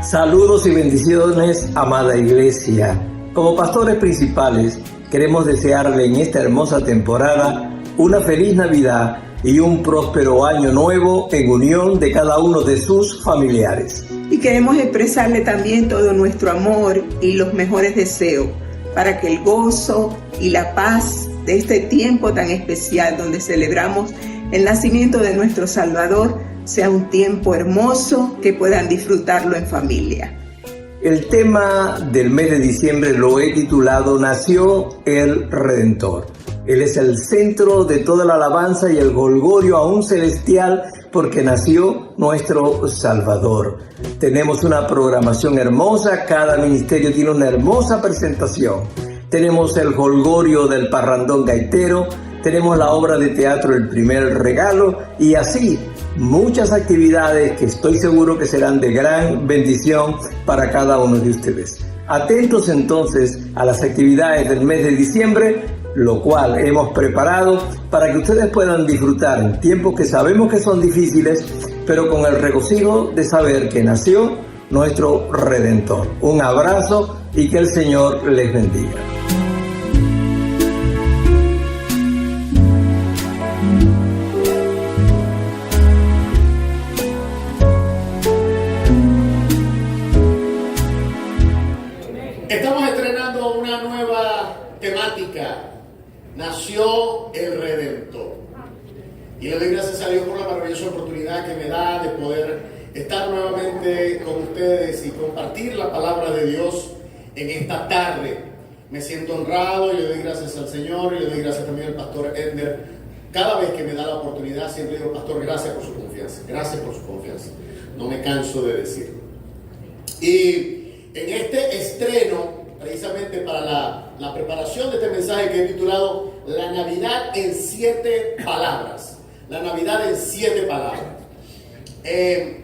Saludos y bendiciones, amada iglesia. Como pastores principales, queremos desearle en esta hermosa temporada una feliz Navidad y un próspero año nuevo en unión de cada uno de sus familiares. Y queremos expresarle también todo nuestro amor y los mejores deseos para que el gozo y la paz de este tiempo tan especial donde celebramos el nacimiento de nuestro Salvador sea un tiempo hermoso que puedan disfrutarlo en familia. El tema del mes de diciembre lo he titulado Nació el Redentor. Él es el centro de toda la alabanza y el jolgorio aún celestial porque nació nuestro Salvador. Tenemos una programación hermosa, cada ministerio tiene una hermosa presentación. Tenemos el jolgorio del parrandón gaitero, tenemos la obra de teatro El Primer Regalo y así muchas actividades que estoy seguro que serán de gran bendición para cada uno de ustedes. Atentos entonces a las actividades del mes de diciembre, lo cual hemos preparado para que ustedes puedan disfrutar en tiempos que sabemos que son difíciles, pero con el regocijo de saber que nació nuestro Redentor. Un abrazo y que el Señor les bendiga. Estamos estrenando una nueva temática. Nació el Redentor. Y le doy gracias a Dios por la maravillosa oportunidad que me da de poder estar nuevamente con ustedes y compartir la palabra de Dios en esta tarde. Me siento honrado y le doy gracias al Señor y le doy gracias también al pastor Ender. Cada vez que me da la oportunidad siempre digo, pastor, gracias por su confianza. Gracias por su confianza. No me canso de decirlo. Y en este estreno, precisamente para la preparación de este mensaje que he titulado La Navidad en 7 palabras. La Navidad en 7 palabras.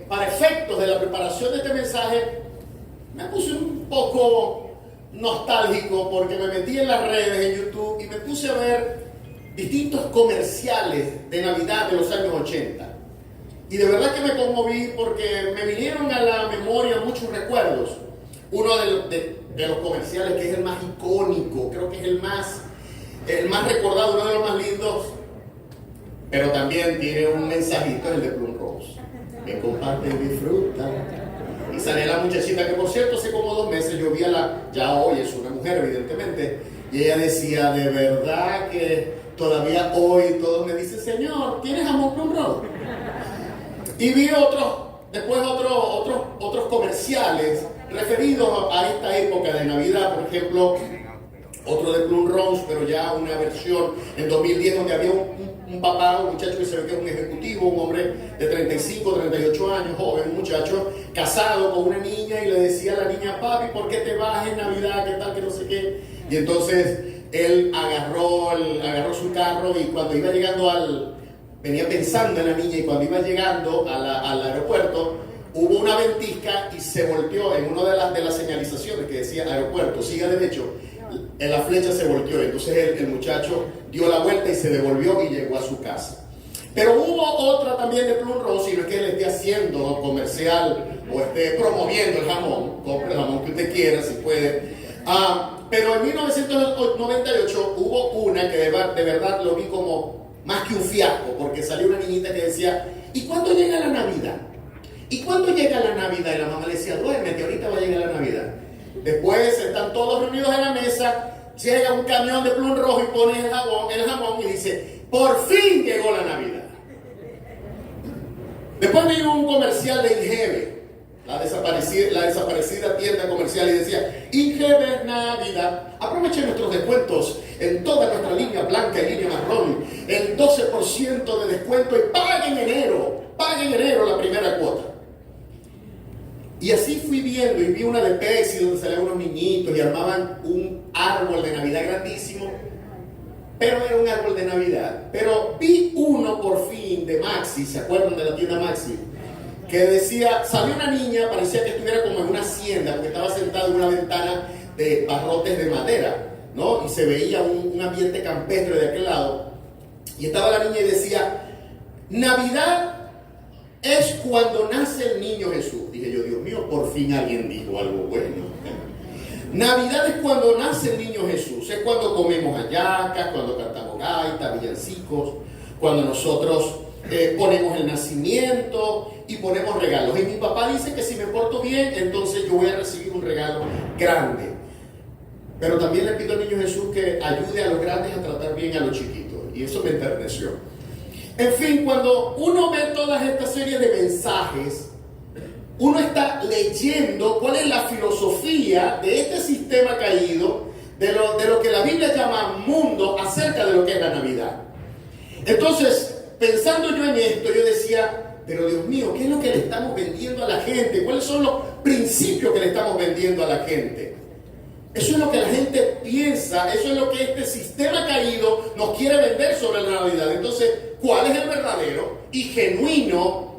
Para efectos de la preparación de este mensaje, me puse un poco nostálgico porque me metí en las redes, en YouTube, y me puse a ver distintos comerciales de Navidad de los años 80. Y de verdad que me conmoví porque me vinieron a la memoria muchos recuerdos. Uno de los comerciales que es el más icónico, creo que es el más recordado, uno de los más lindos, pero también tiene un mensajito, el de Plum Rose, que comparte y disfruta. Y sale la muchachita, que por cierto hace como 2 meses yo vi ya hoy es una mujer evidentemente, y ella decía, de verdad que todavía hoy todos me dicen, Señor, ¿tienes jamón Plum Rose? Y vi después otros comerciales referidos a esta época de Navidad, por ejemplo, otro de Plum Rose, pero ya una versión en 2010 donde había un papá, un muchacho que se ve que es un ejecutivo, un hombre de 35, 38 años, joven, un muchacho casado con una niña y le decía a la niña, papi, ¿por qué te vas en Navidad? ¿Qué tal? Que no sé qué. Y entonces él agarró su carro y cuando iba llegando venía pensando en la niña y cuando iba llegando al aeropuerto, hubo una ventisca y se volteó en una de las señalizaciones que decía aeropuerto, siga derecho, en la flecha se volteó. Entonces el muchacho dio la vuelta y se devolvió y llegó a su casa. Pero hubo otra también de Plum Rose, y no es que él esté haciendo comercial o esté promoviendo el jamón, compre el jamón que usted quiera si puede. Pero en 1998 hubo una que de verdad lo vi como más que un fiasco, porque salió una niñita que decía, ¿y cuándo llega la Navidad? ¿Y cuándo llega la Navidad? Y la mamá le decía, duérmete, ahorita va a llegar la Navidad. Después están todos reunidos en la mesa, llega un camión de Plum Rojo y pone el jamón y dice, por fin llegó la Navidad. Después vino un comercial de Ingeve, la desaparecida tienda comercial, y decía, Ingeve es Navidad, aprovechen nuestros descuentos en toda nuestra línea blanca y línea marrón, el 12% de descuento y paguen enero la primera cuota. Y así fui viendo y vi una de Pepsi donde salían unos niñitos y armaban un árbol de Navidad grandísimo, pero era un árbol de Navidad. Pero vi uno por fin de Maxi, ¿se acuerdan de la tienda Maxi? Que decía, salió una niña, parecía que estuviera como en una hacienda, porque estaba sentada en una ventana de barrotes de madera, ¿no? Y se veía un ambiente campestre de aquel lado. Y estaba la niña y decía, Navidad es cuando nace el niño Jesús. Dije yo, Dios mío, por fin alguien dijo algo bueno. Navidad es cuando nace el niño Jesús. Es cuando comemos hallacas, cuando cantamos gaitas, villancicos, cuando nosotros ponemos el nacimiento y ponemos regalos. Y mi papá dice que si me porto bien, entonces yo voy a recibir un regalo grande. Pero también le pido al niño Jesús que ayude a los grandes a tratar bien a los chiquitos. Y eso me enterneció. En fin, cuando uno ve todas estas series de mensajes, uno está leyendo cuál es la filosofía de este sistema caído, de lo que la Biblia llama mundo, acerca de lo que es la Navidad. Entonces, pensando yo en esto, yo decía, pero Dios mío, ¿qué es lo que le estamos vendiendo a la gente? ¿Cuáles son los principios que le estamos vendiendo a la gente? Eso es lo que la gente piensa, eso es lo que este sistema caído nos quiere vender sobre la Navidad. Entonces, ¿cuál es el verdadero y genuino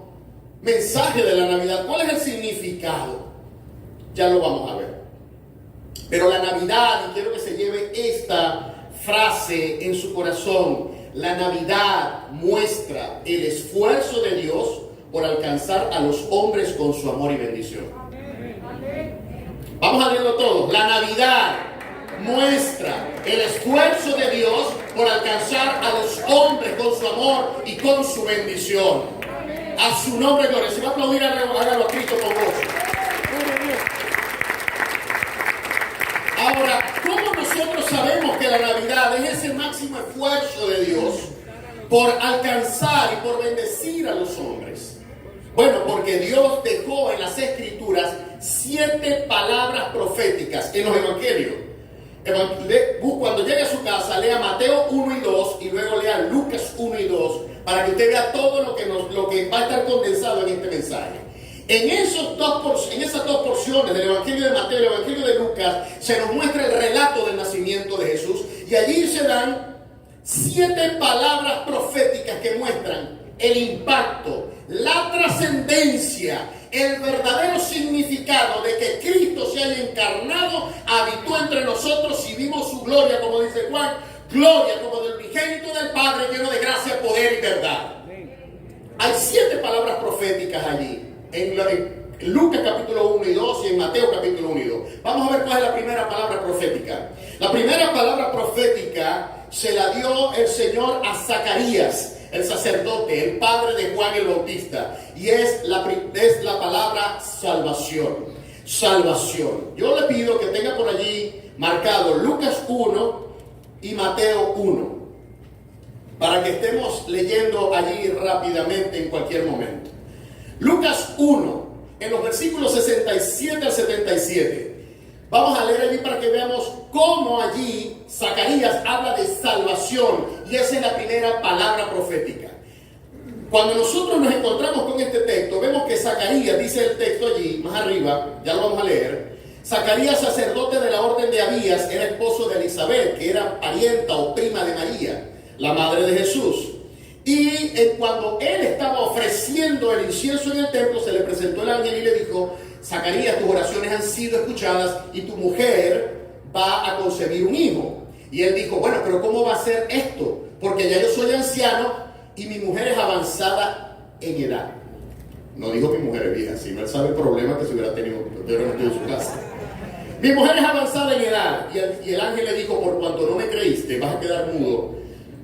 mensaje de la Navidad? ¿Cuál es el significado? Ya lo vamos a ver. Pero la Navidad, y quiero que se lleve esta frase en su corazón, la Navidad muestra el esfuerzo de Dios por alcanzar a los hombres con su amor y bendición. Vamos a leerlo todo. La Navidad muestra el esfuerzo de Dios por alcanzar a los hombres con su amor y con su bendición. A su nombre, gloria. Si va a aplaudir, hágalo a Cristo con gozo. Ahora, ¿cómo nosotros sabemos que la Navidad es ese máximo esfuerzo de Dios por alcanzar y por bendecir a los hombres? Bueno, porque Dios dejó en las Escrituras 7 palabras proféticas en los evangelios. Cuando llegue a su casa, lea Mateo 1 y 2 y luego lea Lucas 1 y 2 para que usted vea todo lo que va a estar condensado en este mensaje. En esas dos porciones del Evangelio de Mateo y el Evangelio de Lucas se nos muestra el relato del nacimiento de Jesús y allí se dan 7 palabras proféticas que muestran el impacto, la trascendencia, el verdadero significado de que Cristo se haya encarnado, habitó entre nosotros y vimos su gloria, como dice Juan, gloria como del unigénito del Padre, lleno de gracia, poder y verdad. Hay 7 palabras proféticas allí, en Lucas capítulo 1 y 2 y en Mateo capítulo 1 y 2. Vamos a ver cuál es la primera palabra profética. La primera palabra profética se la dio el Señor a Zacarías, el sacerdote, el padre de Juan el Bautista, y es la palabra salvación. Salvación. Yo le pido que tenga por allí marcado Lucas 1 y Mateo 1, para que estemos leyendo allí rápidamente en cualquier momento. Lucas 1, en los versículos 67 al 77. Vamos a leer allí para que veamos cómo allí Zacarías habla de salvación, y esa es la primera palabra profética. Cuando nosotros nos encontramos con este texto, vemos que Zacarías, dice el texto allí, más arriba, ya lo vamos a leer. Zacarías, sacerdote de la orden de Abías, era esposo de Elizabeth, que era parienta o prima de María, la madre de Jesús. Y cuando él estaba ofreciendo el incienso en el templo, se le presentó el ángel y le dijo: Zacarías, tus oraciones han sido escuchadas y tu mujer va a concebir un hijo. Y él dijo: bueno, pero ¿cómo va a ser esto? Porque ya yo soy anciano y mi mujer es avanzada en edad. No dijo mi mujer es vieja, sino él sabe el problema que se hubiera tenido, pero no estoy en su casa. Mi mujer es avanzada en edad. Y el ángel le dijo: por cuanto no me creíste, vas a quedar mudo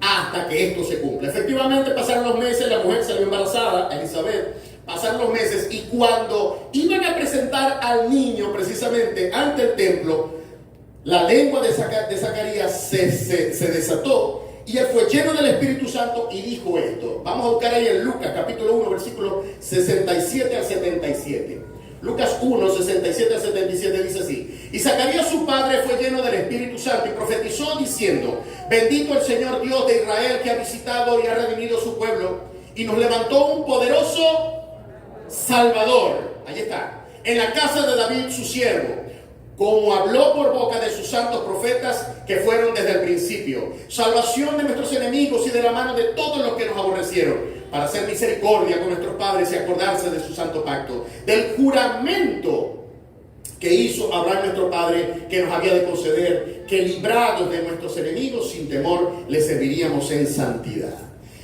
hasta que esto se cumpla. Efectivamente, pasaron los meses, la mujer salió embarazada, Elizabeth. Pasaron los meses y cuando iban a presentar al niño precisamente ante el templo, la lengua de Zacarías se desató y él fue lleno del Espíritu Santo y dijo esto. Vamos a buscar ahí en Lucas capítulo 1, versículos 67 al 77. Lucas 1, 67 al 77 dice así: y Zacarías su padre fue lleno del Espíritu Santo y profetizó diciendo: bendito el Señor Dios de Israel, que ha visitado y ha redimido su pueblo y nos levantó un poderoso Salvador, ahí está, en la casa de David su siervo, como habló por boca de sus santos profetas que fueron desde el principio, salvación de nuestros enemigos y de la mano de todos los que nos aborrecieron, para hacer misericordia con nuestros padres y acordarse de su santo pacto, del juramento que hizo Abraham nuestro padre, que nos había de conceder, que librados de nuestros enemigos sin temor le serviríamos en santidad.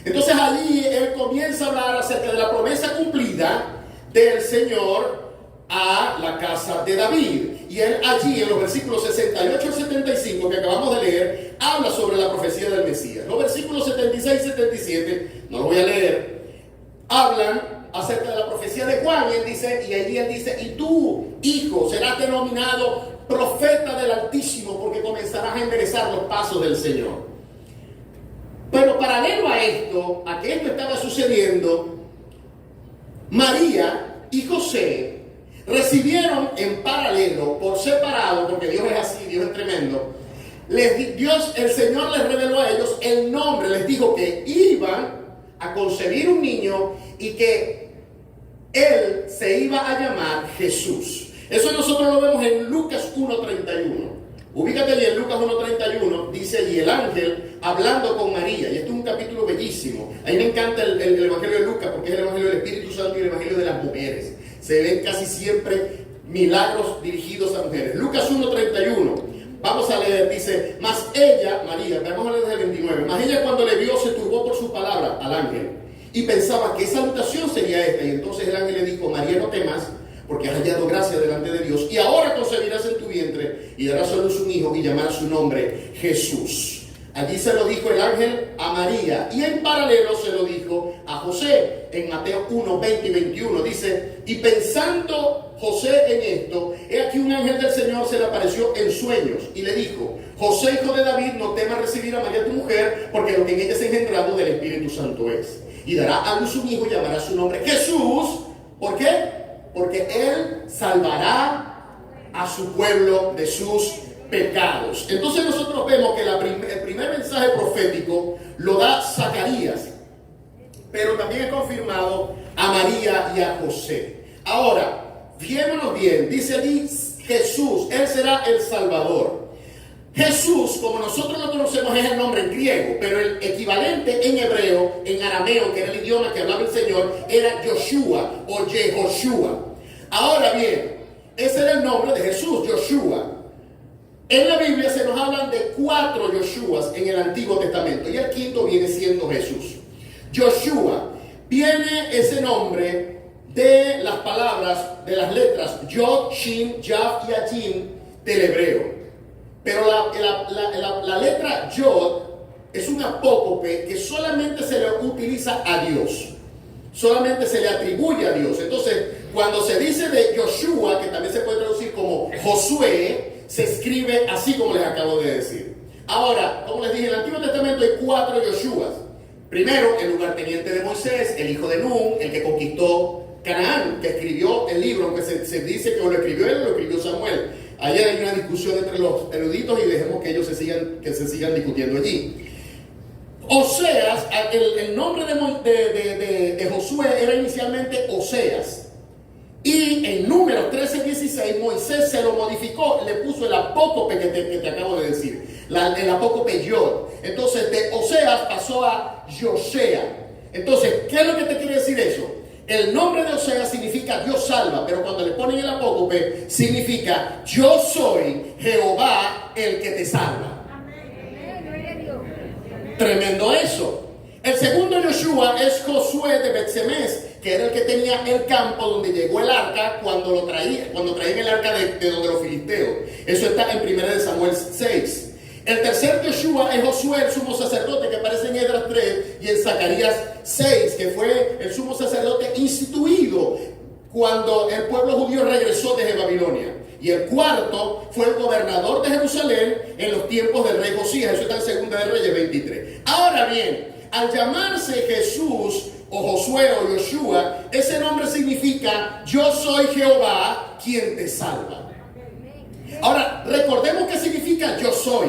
Entonces allí él comienza a hablar acerca de la promesa cumplida del Señor a la casa de David. Y él allí en los versículos 68 al 75 que acabamos de leer, habla sobre la profecía del Mesías. Los versículos 76 y 77, no los voy a leer, hablan acerca de la profecía de Juan. Y allí él dice, y tú, hijo, serás denominado profeta del Altísimo, porque comenzarás a enderezar los pasos del Señor. Pero paralelo a esto, a que esto estaba sucediendo, María y José recibieron en paralelo, por separado, porque Dios es así, Dios es tremendo. El Señor les reveló a ellos el nombre, les dijo que iban a concebir un niño y que él se iba a llamar Jesús. Eso nosotros lo vemos en Lucas 1:31. Ubícate allí en Lucas 1:31, dice allí el ángel hablando con María, y esto es un capítulo bellísimo. A mí me encanta el Evangelio de Lucas porque es el Evangelio del Espíritu Santo y el Evangelio de las mujeres. Se ven casi siempre milagros dirigidos a mujeres. Lucas 1:31, vamos a leer, dice, mas ella, María, vamos a leer desde el 29, mas ella cuando le vio se turbó por su palabra al ángel y pensaba qué salutación sería esta, y entonces el ángel le dijo, María, no temas, porque has hallado gracia delante de Dios, y ahora concebirás en tu vientre y darás a luz un hijo y llamarás su nombre Jesús. Allí se lo dijo el ángel a María, y en paralelo se lo dijo a José. En Mateo 1:20 y 21 dice, y pensando José en esto, he aquí un ángel del Señor se le apareció en sueños y le dijo, José, hijo de David, no temas recibir a María tu mujer, porque lo que en ella es engendrado del Espíritu Santo es. Y dará a luz un hijo y llamará su nombre Jesús. ¿Por qué? Porque él salvará a su pueblo de sus pecados. Entonces nosotros vemos que el primer mensaje profético lo da Zacarías, pero también es confirmado a María y a José. Ahora, fijémonos bien, dice allí Jesús, él será el Salvador. Jesús, como nosotros lo conocemos, es el nombre en griego, pero el equivalente en hebreo, en arameo, que era el idioma que hablaba el Señor, era Yoshua o Yehoshua. Ahora bien, ese era el nombre de Jesús, Yoshua. En la Biblia se nos hablan de 4 Yoshuas en el Antiguo Testamento, y el quinto viene siendo Jesús. Yoshua, viene ese nombre de las palabras, de las letras Yod, Shin, Yav y Ajin del hebreo. Pero la letra Yod es un apócope que solamente se le utiliza a Dios. Solamente se le atribuye a Dios. Entonces, cuando se dice de Yoshua, que también se puede traducir como Josué, se escribe así como les acabo de decir. Ahora, como les dije, en el Antiguo Testamento hay 4 Yoshuas. Primero, el lugarteniente de Moisés, el hijo de Nun, el que conquistó Canaán, que escribió el libro, aunque se dice que lo escribió él o lo escribió Samuel. Allí hay una discusión entre los eruditos y dejemos que ellos se sigan discutiendo allí. Oseas, el nombre de Josué era inicialmente Oseas. Y en Números 13:16 Moisés se lo modificó, le puso el apócope que te acabo de decir, el apócope Yod. Entonces de Oseas pasó a Josea. Entonces, ¿qué es lo que te quiere decir eso? El nombre de Oseas significa Dios salva, pero cuando le ponen el apócope significa yo soy Jehová el que te salva. Tremendo eso. El segundo Yoshua es Josué de Bet-Semes, que era el que tenía el campo donde llegó el arca cuando traían el arca de donde los filisteos. Eso está en 1 Samuel 6. El tercer Yoshua es Josué, el sumo sacerdote, que aparece en Esdras 3 y en Zacarías 6, que fue el sumo sacerdote instituido cuando el pueblo judío regresó desde Babilonia. Y el cuarto fue el gobernador de Jerusalén en los tiempos del rey Josías. Eso está en 2 de Reyes 23. Ahora bien, al llamarse Jesús o Josué o Yoshua, ese nombre significa yo soy Jehová quien te salva. Ahora, recordemos qué significa yo soy.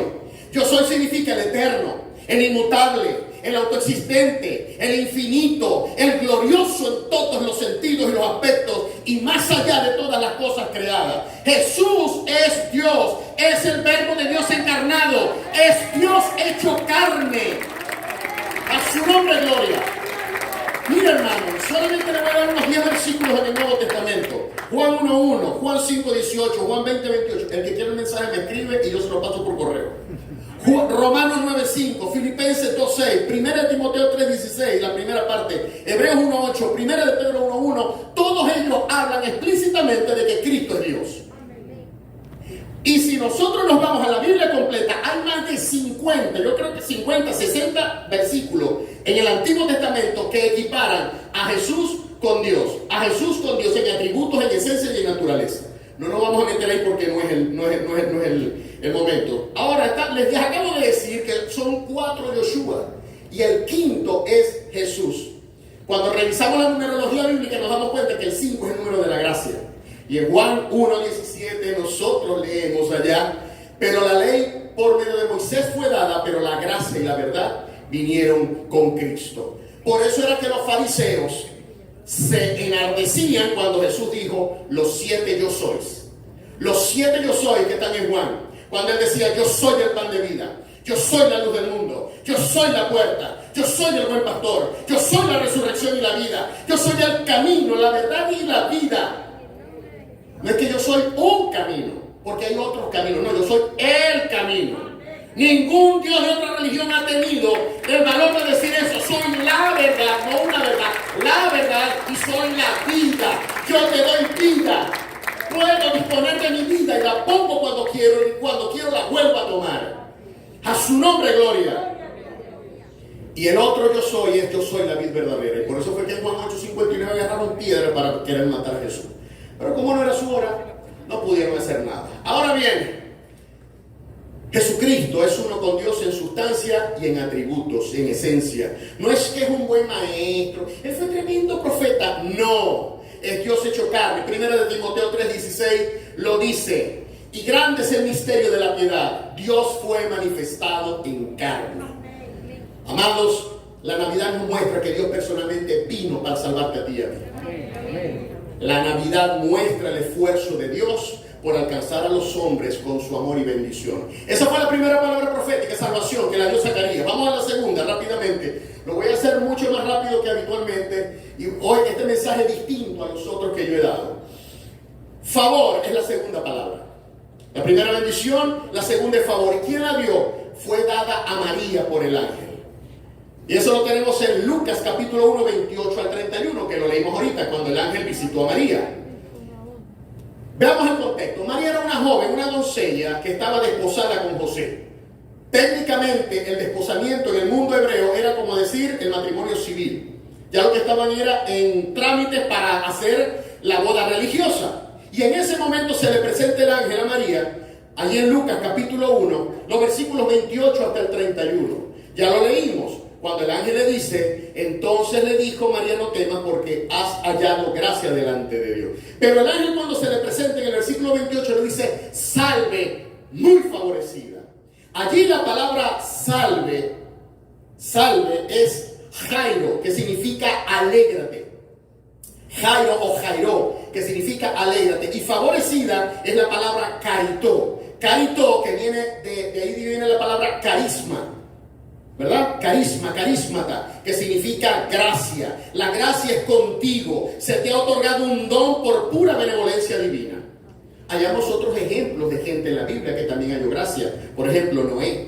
Yo soy significa el eterno, el inmutable, el autoexistente, el infinito, el glorioso en todos los sentidos y los aspectos y más allá de todas las cosas creadas. Jesús es Dios, es el verbo de Dios encarnado, es Dios hecho carne. A su nombre gloria. Mira, hermano, solamente le voy a dar unos 10 versículos en el Nuevo Testamento. Juan 1:1, Juan 5:18, Juan 20:28. El que quiere el mensaje me escribe y yo se lo paso por correo. Romanos 9:5, Filipenses 2:6, 1 Timoteo 3:16, la primera parte, Hebreos 1:8, 1 de Pedro 1:1, todos ellos hablan explícitamente de que Cristo es Dios. Y si nosotros nos vamos a la Biblia completa, hay más de 50, yo creo que 50, 60 versículos en el Antiguo Testamento que equiparan a Jesús con Dios en atributos, en esencia y en naturaleza. No nos vamos a meter ahí porque no es el momento. Ahora, les acabo de decir que son 4 Yoshua y el quinto es Jesús. Cuando revisamos la numerología bíblica nos damos cuenta que el 5 es el número de la gracia. Y en Juan 1:17 nosotros leemos allá, pero la ley por medio de Moisés fue dada, pero la gracia y la verdad vinieron con Cristo. Por eso era que los fariseos se enardecían cuando Jesús dijo, los 7 yo sois. Los 7 yo soy que están en Juan. Cuando él decía, yo soy el pan de vida, yo soy la luz del mundo, yo soy la puerta, yo soy el buen pastor, yo soy la resurrección y la vida, yo soy el camino, la verdad y la vida. No es que yo soy un camino, porque hay otros caminos. No, yo soy el camino. Ningún Dios de otra religión ha tenido el valor de decir eso. Soy la verdad, no una verdad. La verdad y soy la vida. Yo te doy vida. Puedo disponer de mi vida y la pongo cuando quiero y cuando quiero la vuelvo a tomar. A su nombre, gloria. Y el otro yo soy es yo soy la vid verdadera. Y por eso fue que en Juan 8:59 agarraron piedra para querer matar a Jesús. Pero como no era su hora, no pudieron hacer nada. Ahora bien, Jesucristo es uno con Dios en sustancia y en atributos, en esencia. No es que es un buen maestro, él fue tremendo profeta. No, es Dios hecho carne. 1 de Timoteo 3:16 lo dice. Y grande es el misterio de la piedad. Dios fue manifestado en carne. Amados, la Navidad nos muestra que Dios personalmente vino para salvarte a ti y a mí. La Navidad muestra el esfuerzo de Dios por alcanzar a los hombres con su amor y bendición. Esa fue la primera palabra profética, salvación, que la dio Zacarías. Vamos a la segunda, rápidamente. Lo voy a hacer mucho más rápido que habitualmente. Y hoy este mensaje es distinto a los otros que yo he dado. Favor es la segunda palabra. La primera bendición, la segunda es favor. ¿Y quién la dio? Fue dada a María por el ángel. Y eso lo tenemos en Lucas capítulo 1, 28 al 31, que lo leímos ahorita, cuando el ángel visitó a María. Veamos el contexto. María era una joven, una doncella que estaba desposada con José. Técnicamente, el desposamiento en el mundo hebreo era como decir el matrimonio civil. Ya lo que estaban era en trámites para hacer la boda religiosa. Y en ese momento se le presenta el ángel a María, allí en Lucas capítulo 1, los versículos 28 hasta el 31. Ya lo leímos. Cuando el ángel le dice, entonces le dijo, María, no temas porque has hallado gracia delante de Dios. Pero el ángel cuando se le presenta en el versículo 28 le dice, salve, muy favorecida. Allí la palabra salve es Jairo, que significa alégrate. Jairo o Jairo, que significa alégrate. Y favorecida es la palabra caritó. Caritó, que viene de ahí viene la palabra carisma. ¿Verdad? Carisma, carísmata, que significa gracia. La gracia es contigo. Se te ha otorgado un don por pura benevolencia divina. Hallamos otros ejemplos de gente en la Biblia que también halló gracia. Por ejemplo, Noé.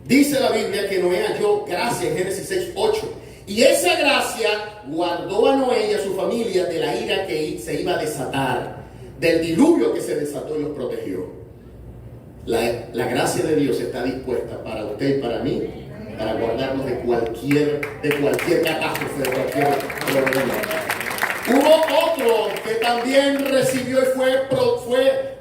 Dice la Biblia que Noé halló gracia en Génesis 6:8. Y esa gracia guardó a Noé y a su familia de la ira que se iba a desatar, del diluvio que se desató y los protegió. La gracia de Dios está dispuesta para usted y para mí, para guardarnos de cualquier catástrofe, de cualquier problema. Hubo otro que también recibió y fue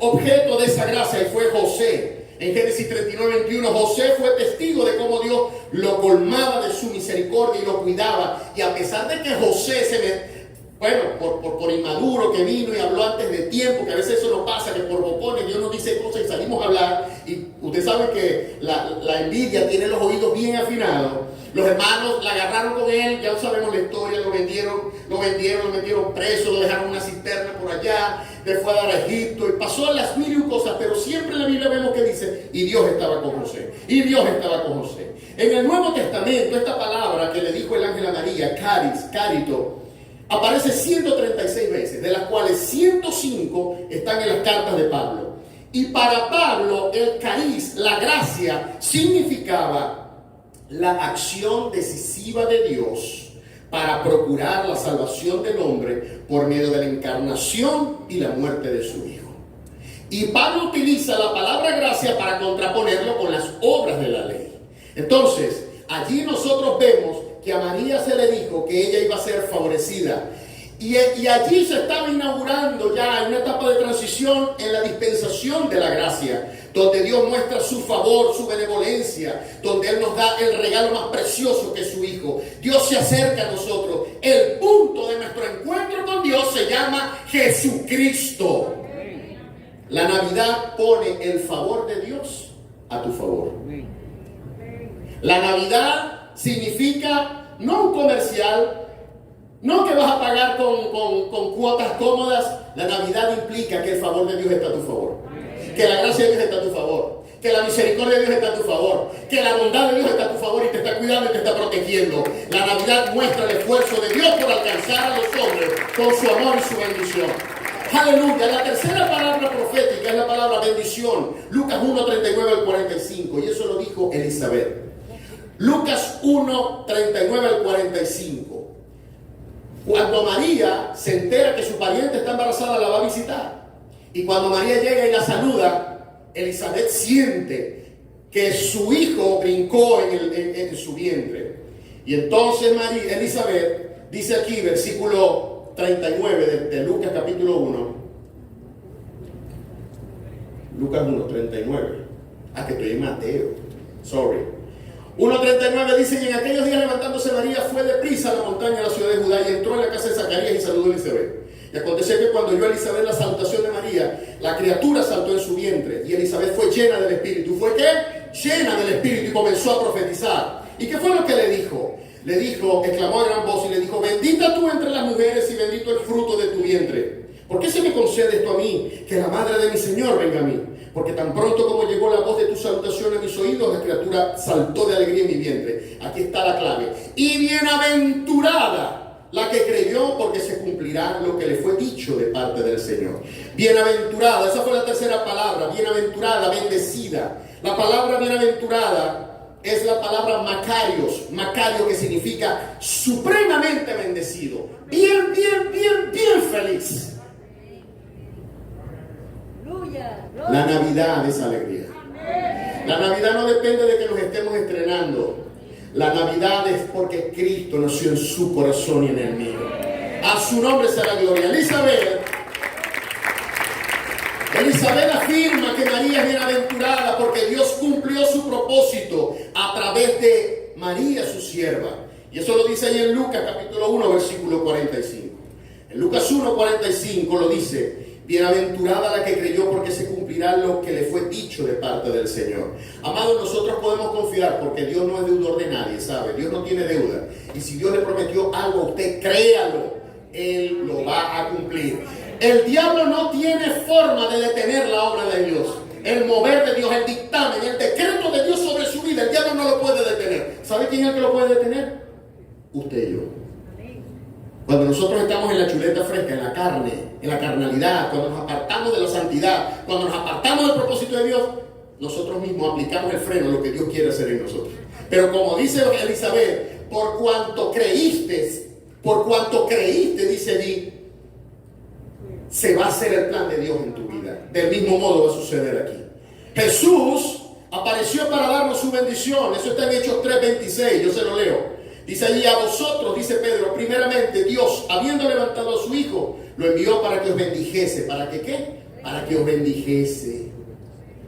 objeto de esa gracia, y fue José. En Génesis 39:21, José fue testigo de cómo Dios lo colmaba de su misericordia y lo cuidaba. Y a pesar de que José por inmaduro que vino y habló antes de tiempo, que a veces eso nos pasa, que por bocones Dios nos dice cosas y salimos a hablar, y usted sabe que la envidia tiene los oídos bien afinados. Los hermanos la agarraron con él, ya sabemos la historia, lo metieron preso, lo dejaron en una cisterna por allá, le fue a dar a Egipto, y pasó las mil y un cosas, pero siempre en la Biblia vemos que dice, y Dios estaba con José, y Dios estaba con José. En el Nuevo Testamento, esta palabra que le dijo el ángel a María, carito, aparece 136 veces, de las cuales 105 están en las cartas de Pablo. Y para Pablo, el cariz, la gracia, significaba la acción decisiva de Dios para procurar la salvación del hombre por medio de la encarnación y la muerte de su Hijo. Y Pablo utiliza la palabra gracia para contraponerlo con las obras de la ley. Entonces, allí nosotros vemos que a María se le dijo que ella iba a ser favorecida. Y allí se estaba inaugurando ya una etapa de transición en la dispensación de la gracia, donde Dios muestra su favor, su benevolencia, donde Él nos da el regalo más precioso que es su Hijo. Dios se acerca a nosotros. El punto de nuestro encuentro con Dios se llama Jesucristo. La Navidad pone el favor de Dios a tu favor. La Navidad significa no un comercial, no que vas a pagar con cuotas cómodas. La Navidad implica que el favor de Dios está a tu favor, que la gracia de Dios está a tu favor, que la misericordia de Dios está a tu favor, que la bondad de Dios está a tu favor y te está cuidando y te está protegiendo. La Navidad muestra el esfuerzo de Dios por alcanzar a los hombres con su amor y su bendición. Aleluya. La tercera palabra profética es la palabra bendición. Lucas 1, 39 al 45. Y eso lo dijo Elizabeth. Lucas 1, 39 al 45. Cuando María se entera que su pariente está embarazada, la va a visitar. Y cuando María llega y la saluda, Elizabeth siente que su hijo brincó en su vientre. Y entonces Elizabeth dice aquí, versículo 39 de Lucas capítulo 1. Lucas 1, 39. Que estoy en Mateo. Sorry. 1:39 dice: y en aquellos días levantándose María fue deprisa a la montaña de la ciudad de Judá y entró en la casa de Zacarías y saludó a Elizabeth. Y aconteció que cuando oyó a Elizabeth la salutación de María, la criatura saltó en su vientre y Elizabeth fue llena del Espíritu. ¿Fue qué? Llena del Espíritu y comenzó a profetizar. ¿Y qué fue lo que le dijo? Le dijo, exclamó a gran voz y le dijo: bendita tú entre las mujeres y bendito el fruto de tu vientre. ¿Por qué se me concede esto a mí? Que la madre de mi Señor venga a mí. Porque tan pronto como llegó la voz de tu salutación a mis oídos, la criatura saltó de alegría en mi vientre. Aquí está la clave. Y bienaventurada la que creyó, porque se cumplirá lo que le fue dicho de parte del Señor. Bienaventurada, esa fue la tercera palabra. Bienaventurada, bendecida. La palabra bienaventurada es la palabra Macarios. Macario, que significa supremamente bendecido. Bien feliz. La Navidad es alegría. La Navidad no depende de que nos estemos estrenando. La Navidad es porque Cristo nació en su corazón y en el mío. A su nombre sea la gloria. Elizabeth afirma que María es bienaventurada porque Dios cumplió su propósito a través de María, su sierva. Y eso lo dice ahí en Lucas capítulo 1, versículo 45. En Lucas 1, 45 lo dice: bienaventurada la que creyó, porque se cumplirá lo que le fue dicho de parte del Señor. Amados, nosotros podemos confiar porque Dios no es deudor de nadie, ¿sabe? Dios no tiene deuda. Y si Dios le prometió algo a usted, créalo. Él lo va a cumplir. El diablo no tiene forma de detener la obra de Dios. El mover de Dios, el dictamen, el decreto de Dios sobre su vida, el diablo no lo puede detener. ¿Sabe quién es el que lo puede detener? Usted y yo. Cuando nosotros estamos en la chuleta fresca, en la carne, en la carnalidad, cuando nos apartamos de la santidad, cuando nos apartamos del propósito de Dios, nosotros mismos aplicamos el freno a lo que Dios quiere hacer en nosotros. Pero como dice Elizabeth, por cuanto creíste, dice allí, se va a hacer el plan de Dios en tu vida. Del mismo modo va a suceder aquí. Jesús apareció para darnos su bendición. Eso está en Hechos 3:26, yo se lo leo. Dice allí: a vosotros, dice Pedro, primeramente Dios, habiendo levantado a su Hijo, lo envió para que os bendijese. ¿Para que qué? Para que os bendijese.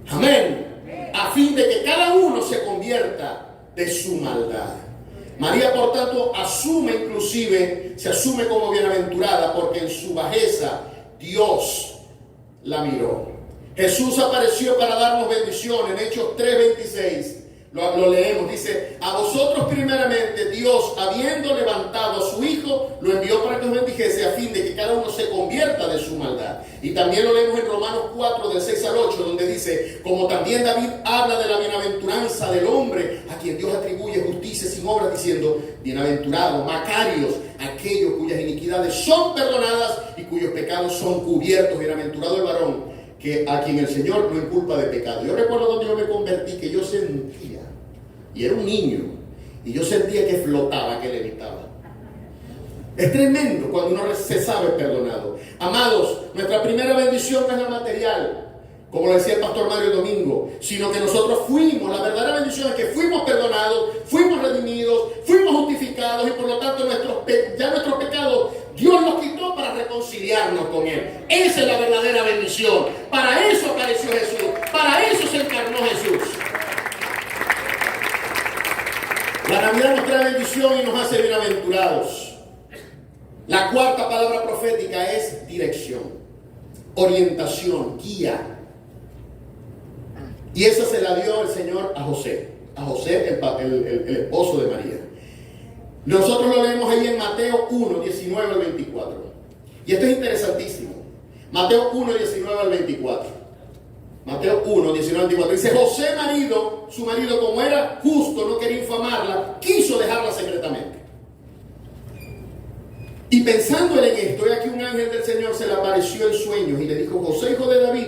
Amén. A fin de que cada uno se convierta de su maldad. María, por tanto, se asume como bienaventurada, porque en su bajeza Dios la miró. Jesús apareció para darnos bendición. En Hechos 3:26 lo leemos, dice: a vosotros primeramente Dios, habiendo levantado a su Hijo, lo envió para que os bendijese, a fin de que cada uno se convierta de su maldad. Y también lo leemos en Romanos 4, del 6 al 8, donde dice: como también David habla de la bienaventuranza del hombre, a quien Dios atribuye justicia sin obras, diciendo: bienaventurados, macarios, aquellos cuyas iniquidades son perdonadas y cuyos pecados son cubiertos. Bienaventurado el varón que a quien el Señor no inculpa de pecado. Yo recuerdo cuando yo me convertí que yo sentía, y era un niño, y yo sentía que flotaba, que levitaba. Es tremendo cuando uno se sabe perdonado. Amados, nuestra primera bendición no es la material, como lo decía el pastor Mario Domingo, sino que nosotros fuimos, la verdadera bendición es que fuimos perdonados, fuimos redimidos, fuimos justificados y por lo tanto nuestros pecados Dios los quitó para reconciliarnos con Él. Esa es la verdadera bendición. Para eso apareció Jesús, para eso se encarnó Jesús. La Navidad nos trae bendición y nos hace bienaventurados. La cuarta palabra profética es dirección, orientación, guía. Y esa se la dio el Señor a José, el esposo de María. Nosotros lo leemos ahí en Mateo 1, 19 al 24. Y esto es interesantísimo. Mateo 1, 19 al 24. Mateo 1, 19 al 24. Dice, José su marido, como era justo, no quería infamarla, quiso dejarla secretamente. Y pensando él en esto, he aquí un ángel del Señor se le apareció en sueños y le dijo, José, hijo de David,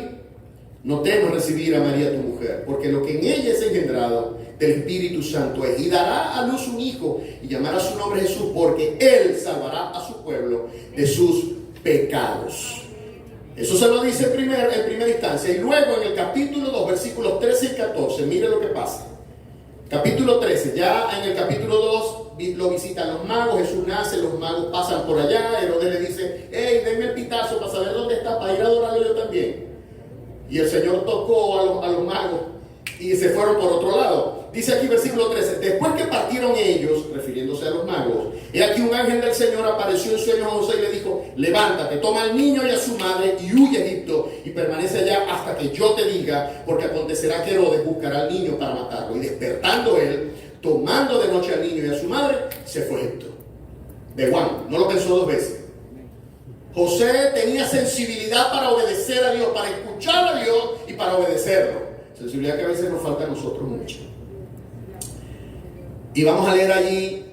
no temas recibir a María tu mujer, porque lo que en ella es engendrado del Espíritu Santo es, y dará a luz un hijo, y llamará su nombre Jesús, porque él salvará a su pueblo de sus pecados. Eso se lo dice en primera instancia. Y luego en el capítulo 2, versículos 13 y 14, mire lo que pasa. Capítulo 13, ya en el capítulo 2 lo visitan los magos, Jesús nace, los magos pasan por allá, Herodes le dice, hey, denme el pitazo para saber dónde está, para ir a adorarlo yo también. Y el Señor tocó a los magos y se fueron por otro lado. Dice aquí versículo 13, después que partieron ellos, refiriéndose a los magos, he aquí un ángel del Señor apareció en sueños a José y le dijo, levántate, toma al niño y a su madre y huye a Egipto y permanece allá hasta que yo te diga, porque acontecerá que Herodes buscará al niño para matarlo. Y despertando él, tomando de noche al niño y a su madre, se fue a Egipto. De Juan, no lo pensó dos veces. José tenía sensibilidad para obedecer a Dios, para escuchar a Dios y para obedecerlo. Sensibilidad que a veces nos falta a nosotros mucho. Y vamos a leer allí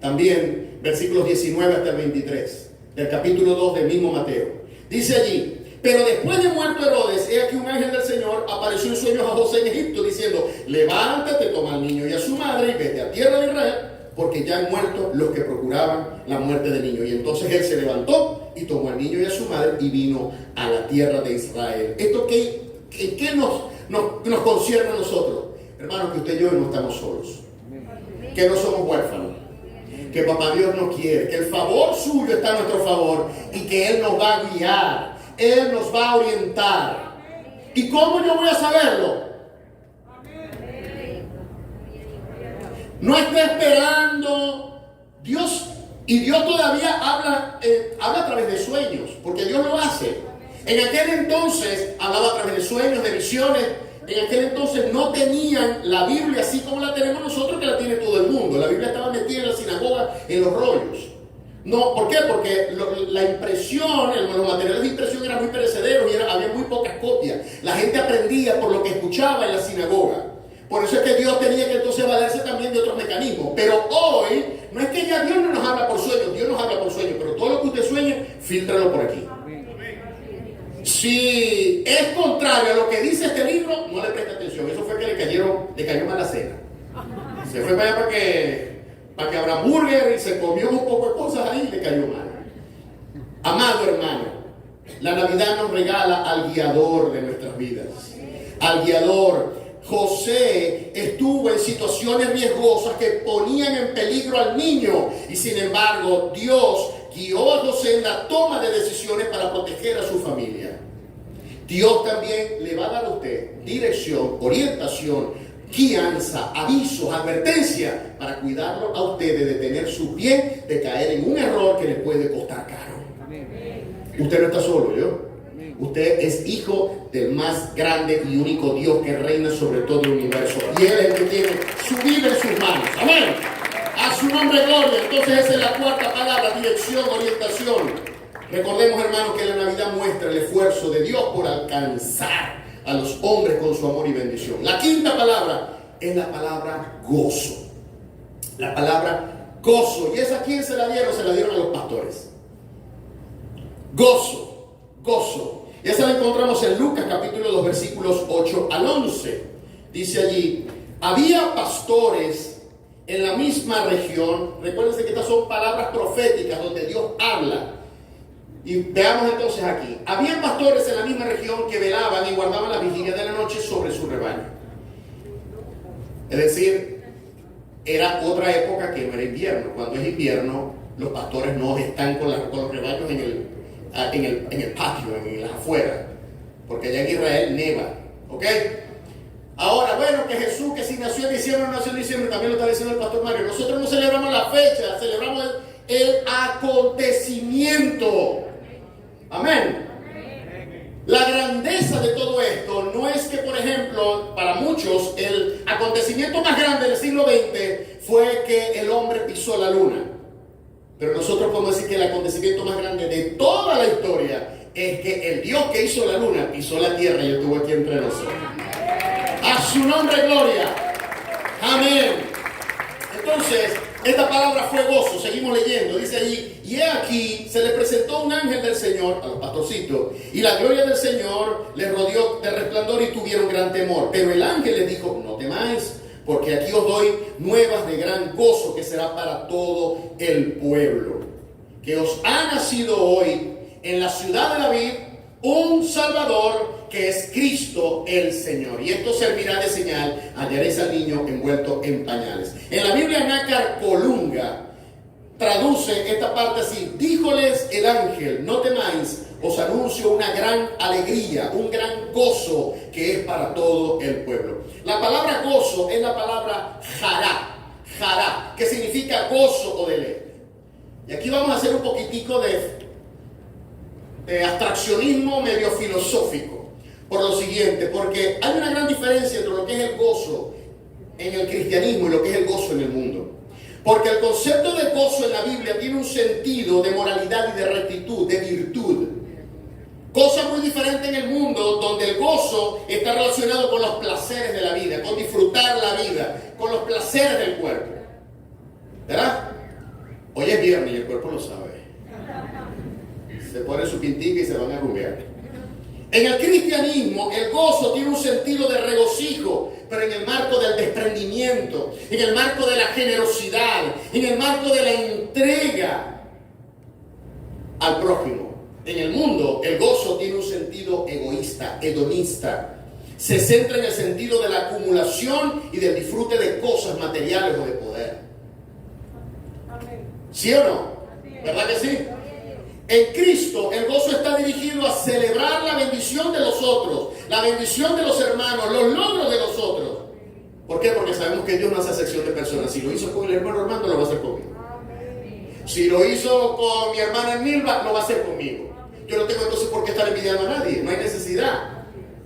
también versículos 19 hasta el 23 del capítulo 2 del mismo Mateo. Dice allí, pero después de muerto Herodes, he aquí un ángel del Señor apareció en sueños a José en Egipto diciendo, levántate, toma al niño y a su madre y vete a tierra de Israel, porque ya han muerto los que procuraban la muerte del niño. Y entonces él se levantó y tomó al niño y a su madre y vino a la tierra de Israel. ¿Esto qué nos concierne a nosotros? Hermanos, que usted y yo no estamos solos, que no somos huérfanos, que papá Dios nos quiere, que el favor suyo está a nuestro favor y que Él nos va a guiar, Él nos va a orientar. ¿Y cómo yo voy a saberlo? No esté esperando Dios, y Dios todavía habla a través de sueños, porque Dios lo hace. En aquel entonces hablaba a través de sueños, de visiones. En aquel entonces no tenían la Biblia así como la tenemos nosotros, que la tiene todo el mundo. La Biblia estaba metida en la sinagoga, en los rollos. No, ¿por qué? Porque la impresión, los materiales de impresión eran muy perecederos y había muy pocas copias. La gente aprendía por lo que escuchaba en la sinagoga. Por eso es que Dios tenía que entonces valerse también de otros mecanismos. Pero hoy, no es que ya Dios no nos habla por sueños, Dios nos habla por sueños, pero todo lo que usted sueñe, fíltralo por aquí. Si es contrario a lo que dice este libro, no le preste atención. Eso fue que le cayó mal la cena. Se fue para allá para que abra hamburger y se comió un poco de cosas ahí y le cayó mal. Amado hermano, la Navidad nos regala al guiador de nuestras vidas. Al guiador. José estuvo en situaciones riesgosas que ponían en peligro al niño y sin embargo Dios guió a José en la toma de decisiones para proteger a su familia. Dios también le va a dar a usted dirección, orientación, guianza, avisos, advertencia para cuidarlo a usted de detener su pie de caer en un error que le puede costar caro. Usted no está solo, ¿yo? Usted es hijo del más grande y único Dios que reina sobre todo el universo. Y Él es el que tiene su vida en sus manos. Amén. A su nombre gloria. Entonces esa es la cuarta palabra, dirección, orientación. Recordemos, hermanos, que la Navidad muestra el esfuerzo de Dios por alcanzar a los hombres con su amor y bendición. La quinta palabra es la palabra gozo. La palabra gozo. ¿Y esa a quién se la dieron? Se la dieron a los pastores. Gozo, gozo. Y esa la encontramos en Lucas capítulo 2 versículos 8 al 11. Dice allí, había pastores en la misma región. Recuérdense que estas son palabras proféticas donde Dios habla. Y veamos entonces aquí. Había pastores en la misma región que velaban y guardaban la vigilia de la noche sobre su rebaño. Es decir, era otra época que no era invierno. Cuando es invierno, los pastores no están con los rebaños en el patio, en las afueras, porque allá en Israel neva, ¿ok? Ahora, bueno, que Jesús, que si nació en diciembre o no nació en diciembre, también lo está diciendo el pastor Mario. Nosotros no celebramos la fecha, celebramos el acontecimiento. Amén. La grandeza de todo esto no es que, por ejemplo, para muchos, el acontecimiento más grande del siglo XX fue que el hombre pisó la luna. Pero nosotros podemos decir que el acontecimiento más grande de toda la historia es que el Dios que hizo la luna pisó la tierra y estuvo aquí entre nosotros. A su nombre gloria. Amén. Entonces, esta palabra fue gozo. Seguimos leyendo. Dice allí, y he aquí, se le presentó un ángel del Señor a los pastorcitos, y la gloria del Señor les rodeó de resplandor y tuvieron gran temor. Pero el ángel les dijo, no temáis, porque aquí os doy nuevas de gran gozo que será para todo el pueblo. Que os ha nacido hoy en la ciudad de David un Salvador, que es Cristo el Señor. Y esto servirá de señal, hallaréis al niño envuelto en pañales. En la Biblia Nácar Colunga traduce esta parte así: díjoles el ángel, no temáis, os anuncio una gran alegría, un gran gozo que es para todo el pueblo. La palabra gozo es la palabra jará, que significa gozo o deleite. Y aquí vamos a hacer un poquitico de abstraccionismo medio filosófico, por lo siguiente, porque hay una gran diferencia entre lo que es el gozo en el cristianismo y lo que es el gozo en el mundo. Porque el concepto de gozo en la Biblia tiene un sentido de moralidad y de rectitud, de virtud. Cosa muy diferente en el mundo, donde el gozo está relacionado con los placeres de la vida, con disfrutar la vida, con los placeres del cuerpo. ¿Verdad? Hoy es viernes y el cuerpo lo sabe. Se ponen su pintica y se van a rubear. En el cristianismo, el gozo tiene un sentido de regocijo, pero en el marco del desprendimiento, en el marco de la generosidad, en el marco de la entrega al prójimo. En el mundo, el gozo tiene un sentido egoísta, hedonista. Se centra en el sentido de la acumulación y del disfrute de cosas materiales o de poder. ¿Sí o no? ¿Verdad que sí? En Cristo, el gozo está dirigido a celebrar la bendición de los otros, la bendición de los hermanos, los logros de los otros. ¿Por qué? Porque sabemos que Dios no hace acepción de personas. Si lo hizo con el hermano Armando, lo va a hacer conmigo. Si lo hizo con mi hermana Nilva, lo va a hacer conmigo. Yo no tengo entonces por qué estar envidiando a nadie, no hay necesidad.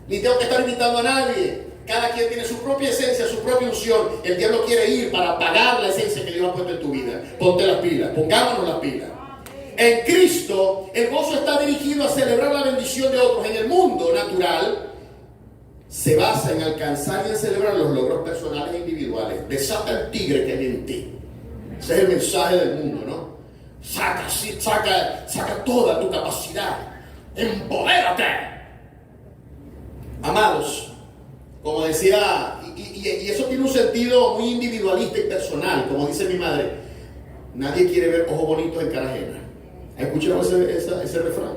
Ni tengo que estar invitando a nadie. Cada quien tiene su propia esencia, su propia unción. El diablo quiere ir para apagar la esencia que Dios ha puesto en tu vida. Ponte las pilas, pongámonos las pilas. En Cristo, el gozo está dirigido a celebrar la bendición de otros. En el mundo natural, se basa en alcanzar y en celebrar los logros personales e individuales. Desata el tigre que hay en ti. Ese es el mensaje del mundo, ¿no? Saca toda tu capacidad. Empodérate. Amados, como decía, y eso tiene un sentido muy individualista y personal, como dice mi madre. Nadie quiere ver ojos bonitos en cara ajena. ¿Escucharon ese refrán?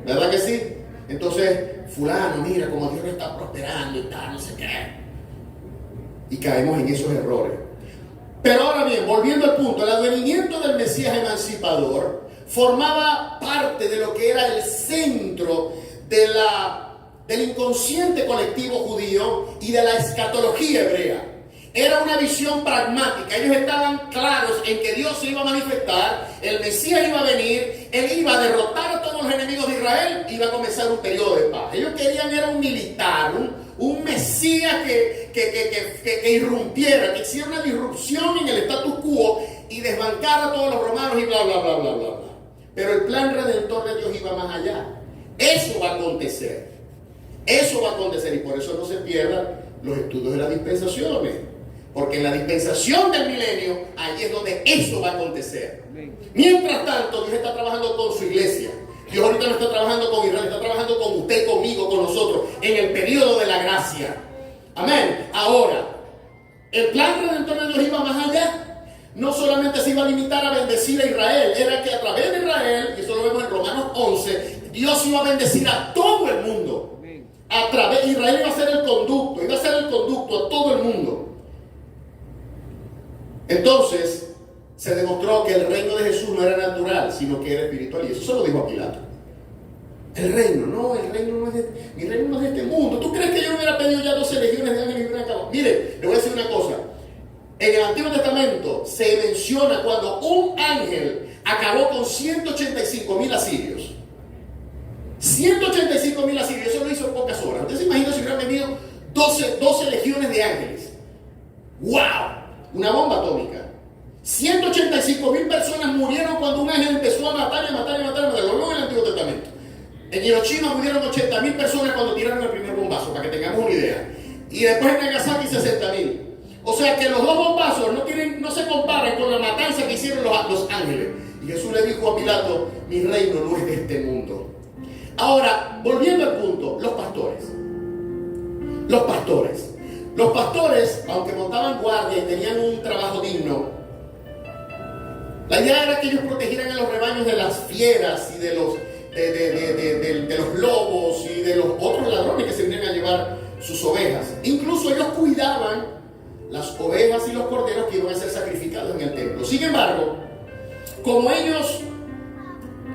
¿Verdad que sí? Entonces, fulano, mira como Dios está prosperando y tal, no sé qué. Y caemos en esos errores. Pero ahora bien, volviendo al punto, el advenimiento del Mesías emancipador formaba parte de lo que era el centro del inconsciente colectivo judío y de la escatología hebrea. Era una visión pragmática. Ellos estaban claros en que Dios se iba a manifestar, el Mesías iba a venir, Él iba a derrotar a todos los enemigos de Israel, iba a comenzar un periodo de paz. Ellos querían era un militar, un Mesías que irrumpiera, que hiciera una disrupción en el status quo y desbancara a todos los romanos y bla, bla, bla, bla, bla. Pero el plan redentor de Dios iba más allá. Eso va a acontecer. Eso va a acontecer y por eso no se pierdan los estudios de las dispensaciones. Porque en la dispensación del milenio, ahí es donde eso va a acontecer. Mientras tanto, Dios está trabajando con su iglesia. Dios Dios ahorita no está trabajando con Israel, está trabajando con usted, conmigo, con nosotros, en el periodo de la gracia. Amén. Ahora, el plan redentor de Dios iba más allá. No solamente se iba a limitar a bendecir a Israel, era que a través de Israel, y eso lo vemos en Romanos 11, Dios iba a bendecir a todo el mundo. A través de Israel iba a ser el conducto a todo el mundo. Entonces, se demostró que el reino de Jesús no era natural, sino que era espiritual, y eso se lo dijo a Pilato. Mi reino no es de este mundo. ¿Tú crees que yo hubiera pedido ya 12 legiones de ángeles y hubiera acabado? Mire, le voy a decir una cosa. En el Antiguo Testamento se menciona cuando un ángel acabó con 185,000 asirios. 185,000 asirios, eso lo hizo en pocas horas. ¿Usted se imagina si hubieran venido 12 legiones de ángeles? ¡Wow! Una bomba atómica. 185,000 personas murieron cuando un ángel empezó a matar. Lo luego en el Antiguo Testamento. En Hiroshima murieron 80,000 personas cuando tiraron el primer bombazo, para que tengamos una idea. Y después en Nagasaki 60,000. O sea que los dos bombazos no se comparan con la matanza que hicieron los ángeles. Y Jesús le dijo a Pilato, mi reino no es de este mundo. Ahora, volviendo al punto, los pastores, aunque montaban guardia y tenían un trabajo digno, la idea era que ellos protegieran a los rebaños de las fieras y de los lobos y de los otros ladrones que se venían a llevar sus ovejas. Incluso ellos cuidaban las ovejas y los corderos que iban a ser sacrificados en el templo. Sin embargo, como ellos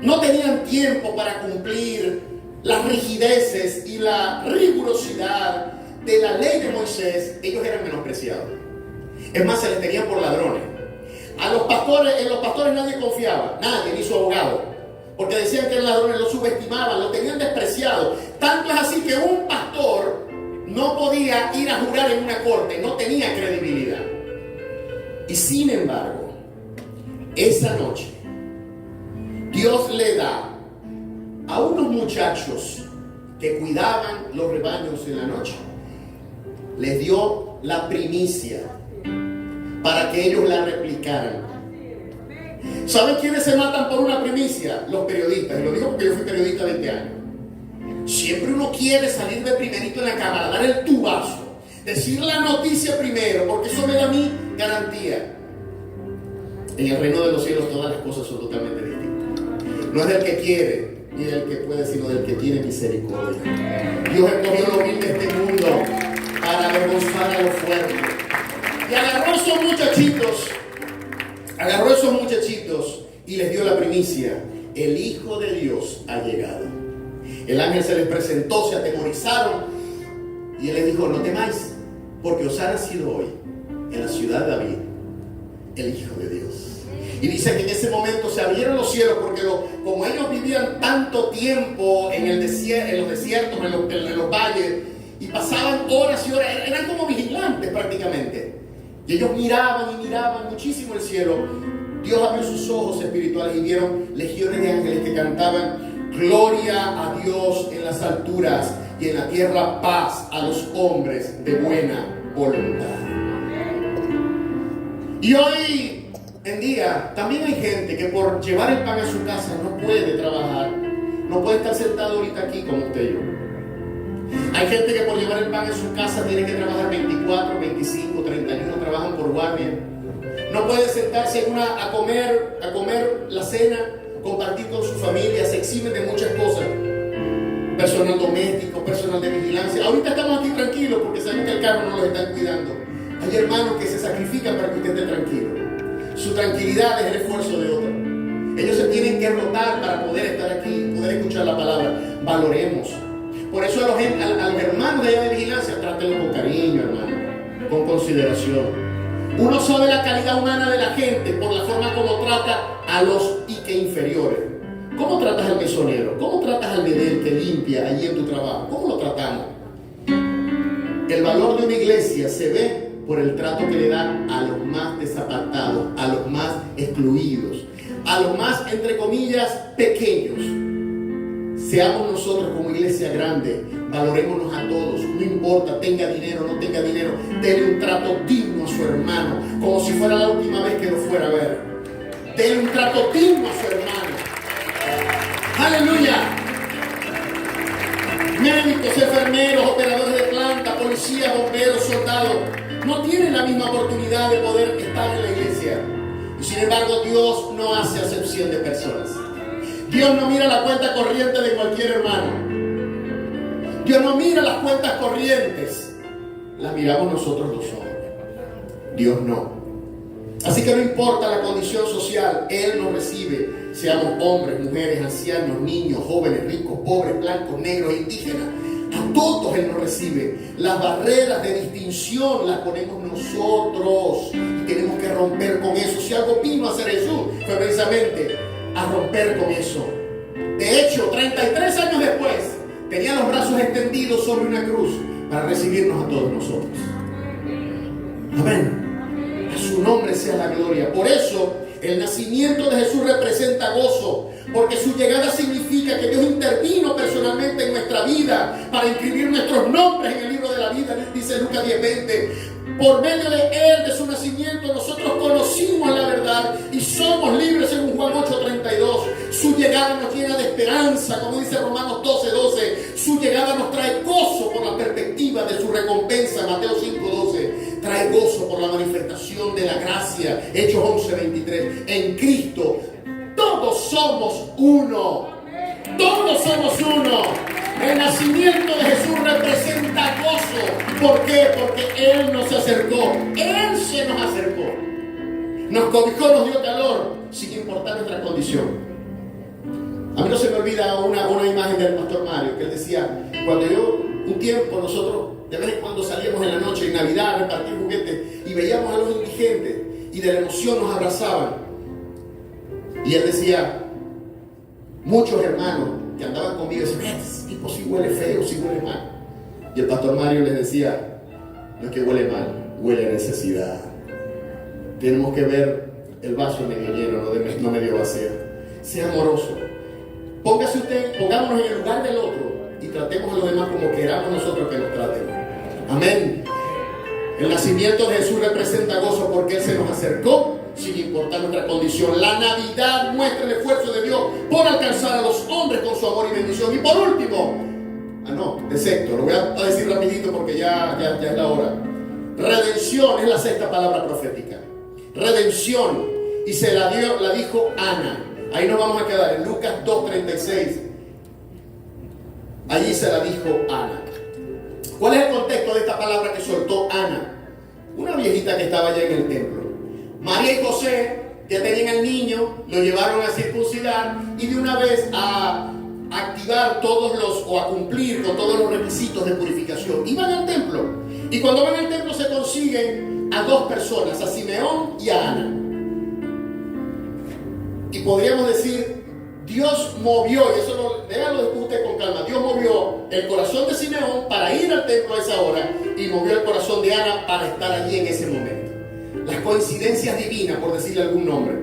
no tenían tiempo para cumplir las rigideces y la rigurosidad de la ley de Moisés, ellos eran menospreciados. Es más, se les tenían por ladrones. En los pastores nadie confiaba, nadie, ni su abogado, porque decían que eran ladrones, los subestimaban, los tenían despreciado. Tanto es así que un pastor no podía ir a jurar en una corte, no tenía credibilidad. Y sin embargo, esa noche, Dios le da a unos muchachos que cuidaban los rebaños en la noche, les dio la primicia para que ellos la replicaran. ¿Saben quiénes se matan por una primicia? Los periodistas. Y lo digo porque yo fui periodista 20 años. Siempre uno quiere salir de primerito en la cámara, dar el tubazo, decir la noticia primero, porque eso me da a mí garantía. En el reino de los cielos todas las cosas son totalmente distintas. No es del que quiere ni del que puede, sino del que tiene misericordia. Dios escogió lo vil de este mundo para avergonzar a los fuertes. Y agarró esos muchachitos y les dio la primicia. El Hijo de Dios ha llegado. El ángel se les presentó, se atemorizaron y él les dijo, no temáis, porque os ha nacido hoy en la ciudad de David el Hijo de Dios. Y dice que en ese momento se abrieron los cielos, porque como ellos vivían tanto tiempo en los desiertos, en los valles, y pasaban horas y horas, eran como vigilantes prácticamente. Y ellos miraban muchísimo el cielo. Dios abrió sus ojos espirituales y vieron legiones de ángeles que cantaban gloria a Dios en las alturas y en la tierra paz a los hombres de buena voluntad. Y hoy en día también hay gente que por llevar el pan a su casa no puede trabajar, no puede estar sentado ahorita aquí como usted y yo. Hay gente que por llevar el pan a su casa tiene que trabajar 24, 25, 31, trabajan por guardia. No puede sentarse a comer la cena, compartir con su familia, se eximen de muchas cosas. Personal doméstico, personal de vigilancia. Ahorita estamos aquí tranquilos porque sabemos que el carro no los están cuidando. Hay hermanos que se sacrifican para que usted esté tranquilo. Su tranquilidad es el esfuerzo de otro. Ellos se tienen que rotar para poder estar aquí, poder escuchar la palabra. Valoremos. Por eso a los hermanos de allá de vigilancia, trátenlos con cariño, hermano, con consideración. Uno sabe la calidad humana de la gente por la forma como trata a los inferiores. ¿Cómo tratas al mesonero? ¿Cómo tratas al bedel que limpia allí en tu trabajo? ¿Cómo lo tratamos? El valor de una iglesia se ve por el trato que le da a los más desapartados, a los más excluidos, a los más, entre comillas, pequeños. Seamos nosotros como iglesia grande, valorémonos a todos, no importa, tenga dinero o no tenga dinero, denle un trato digno a su hermano, como si fuera la última vez que lo fuera a ver. Denle un trato digno a su hermano. ¡Aleluya! enfermeros, operadores de planta, policías, bomberos, soldados, no tienen la misma oportunidad de poder estar en la iglesia. Y sin embargo, Dios no hace acepción de personas. Dios no mira la cuenta corriente de cualquier hermano. Dios no mira las cuentas corrientes. Las miramos nosotros los hombres. Dios no. Así que no importa la condición social, Él nos recibe. Seamos hombres, mujeres, ancianos, niños, jóvenes, ricos, pobres, blancos, negros, indígenas. A todos Él nos recibe. Las barreras de distinción las ponemos nosotros. Y tenemos que romper con eso. Si algo vino a hacer Jesús, fue precisamente a romper con eso. De hecho, 33 años después, tenía los brazos extendidos sobre una cruz para recibirnos a todos nosotros. Amén. A su nombre sea la gloria. Por eso, el nacimiento de Jesús representa gozo, porque su llegada significa que Dios intervino personalmente en nuestra vida para inscribir nuestros nombres en el libro de la vida, dice Lucas 10:20. Por medio de Él, de su nacimiento, nosotros conocimos la verdad y somos libres, según Juan 8:32. Su llegada nos llena de esperanza, como dice Romanos 12:12. Su llegada nos trae gozo por la perspectiva de su recompensa, Mateo 5:12. Trae gozo por la manifestación de la gracia, Hechos 11:23. En Cristo todos somos uno. Todos somos uno. El nacimiento de Jesús representa gozo. ¿Por qué? Porque Él nos acercó. Él se nos acercó. Nos cobijó, nos dio calor, sin importar nuestra condición. A mí no se me olvida una imagen del pastor Mario, que él decía, cuando un tiempo nosotros de vez en cuando salíamos en la noche, en Navidad, a repartir juguetes, y veíamos a los indigentes, y de la emoción nos abrazaban. Y él decía, muchos hermanos que andaban conmigo decían, este tipo sí huele feo, sí huele mal. Y el pastor Mario les decía, no es que huele mal, huele a necesidad. Tenemos que ver el vaso medio lleno, no medio vacío. Sea amoroso. Pongámonos en el lugar del otro y tratemos a los demás como queramos nosotros que nos traten. Amén. El nacimiento de Jesús representa gozo porque Él se nos acercó sin importar nuestra condición. La Navidad muestra el esfuerzo de Dios por alcanzar a los hombres con su amor y bendición. Y por último, de sexto, lo voy a decir rapidito porque ya es la hora. Redención es la sexta palabra profética. Redención. Y se la dijo Ana. Ahí nos vamos a quedar en Lucas 2:36. Allí se la dijo Ana. ¿Cuál es el contexto de esta palabra que soltó Ana? Una viejita que estaba allá en el templo. María y José ya tenían al niño, lo llevaron a circuncidar y de una vez a activar o a cumplir con todos los requisitos de purificación. Iban al templo y cuando van al templo se consiguen a dos personas, a Simeón y a Ana. Y podríamos decir, Dios movió, y eso déjalo discute con calma, Dios movió el corazón de Simeón para ir al templo a esa hora y movió el corazón de Ana para estar allí en ese momento. Las coincidencias divinas, por decirle algún nombre.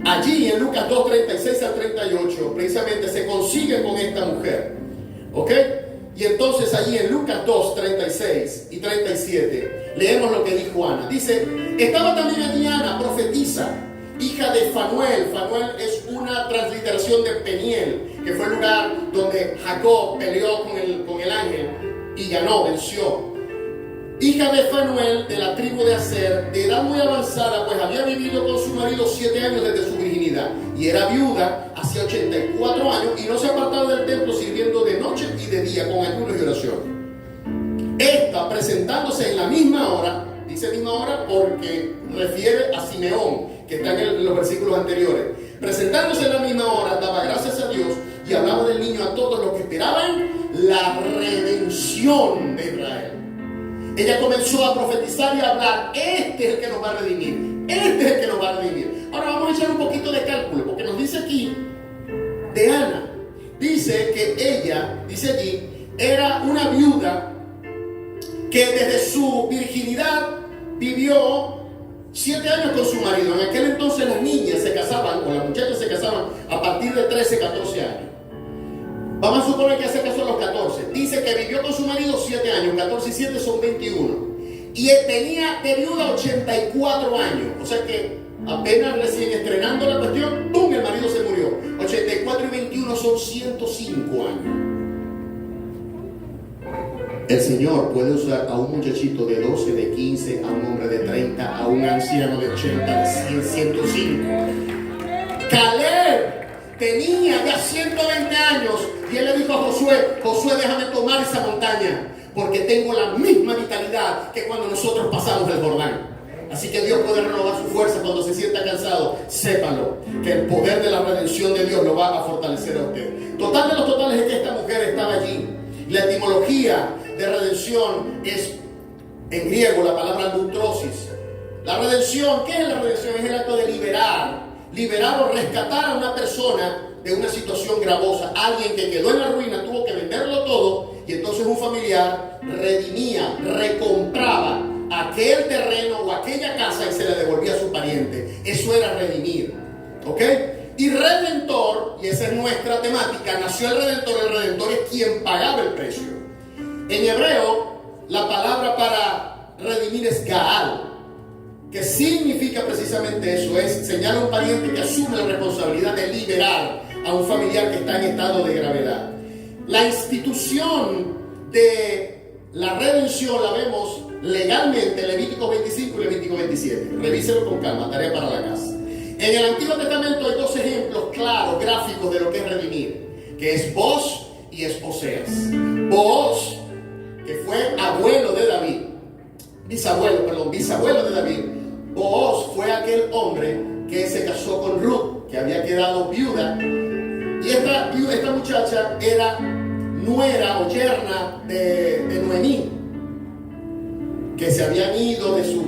Allí en Lucas 2:36 al 38, precisamente se consiguen con esta mujer. ¿Ok? Y entonces allí en Lucas 2:36 y 37, leemos lo que dijo Ana. Dice, estaba también allí Ana, profetisa, hija de Fanuel. Fanuel es una transliteración de Peniel, que fue el lugar donde Jacob peleó con el ángel y ganó, venció. Hija de Fanuel, de la tribu de Aser, de edad muy avanzada, pues había vivido con su marido 7 años desde su virginidad. Y era viuda, hacía 84 años, y no se apartaba del templo sirviendo de noche y de día con ayunos y oración. Esta, presentándose en la misma hora, dice misma hora porque refiere a Simeón, que está en los versículos anteriores. Presentándose en la misma hora, daba gracias a Dios y hablaba del niño a todos los que esperaban la redención de Israel. Ella comenzó a profetizar y a hablar, este es el que nos va a redimir, este es el que nos va a redimir. Ahora vamos a echar un poquito de cálculo, porque nos dice aquí de Ana, dice que ella, dice allí, era una viuda que desde su virginidad vivió 7 años con su marido. En aquel entonces las niñas se casaban, o las muchachas se casaban a partir de 13, 14 años. Vamos a suponer que se casó a los 14. Dice que vivió con su marido 7 años. 14 y 7 son 21. Y él tenía de viuda 84 años. O sea que apenas recién estrenando la cuestión, ¡pum!, el marido se murió. 84 y 21 son 105 años. El Señor puede usar a un muchachito de 12, de 15, a un hombre de 30, a un anciano de 80, de 100, 105. Caleb tenía ya 120 años y él le dijo a Josué: Josué, déjame tomar esa montaña, porque tengo la misma vitalidad que cuando nosotros pasamos el Jordán. Así que Dios puede renovar su fuerza cuando se sienta cansado. Sépalo, que el poder de la redención de Dios lo va a fortalecer a usted. Total de los totales es que esta mujer estaba allí. La etimología de redención es, en griego, la palabra lutrosis. La redención, ¿qué es la redención? Es el acto de liberar o rescatar a una persona de una situación gravosa. Alguien que quedó en la ruina, tuvo que venderlo todo, y entonces un familiar redimía, recompraba aquel terreno o aquella casa y se la devolvía a su pariente. Eso era redimir, ¿ok? Y redentor, y esa es nuestra temática, nació el redentor. El redentor es quien pagaba el precio. En hebreo, la palabra para redimir es Gaal, que significa precisamente eso, es señala a un pariente que asume la responsabilidad de liberar a un familiar que está en estado de gravedad. La institución de la redención la vemos legalmente en Levítico 25 y Levítico 27. Revíselo con calma, tarea para la casa. En el Antiguo Testamento hay dos ejemplos claros, gráficos de lo que es redimir, que es Booz y es Oseas. Booz, que fue abuelo de David, bisabuelo de David. Booz fue aquel hombre que se casó con Ruth, que había quedado viuda, y esta muchacha era nuera o yerna de Noemí, que se habían ido de su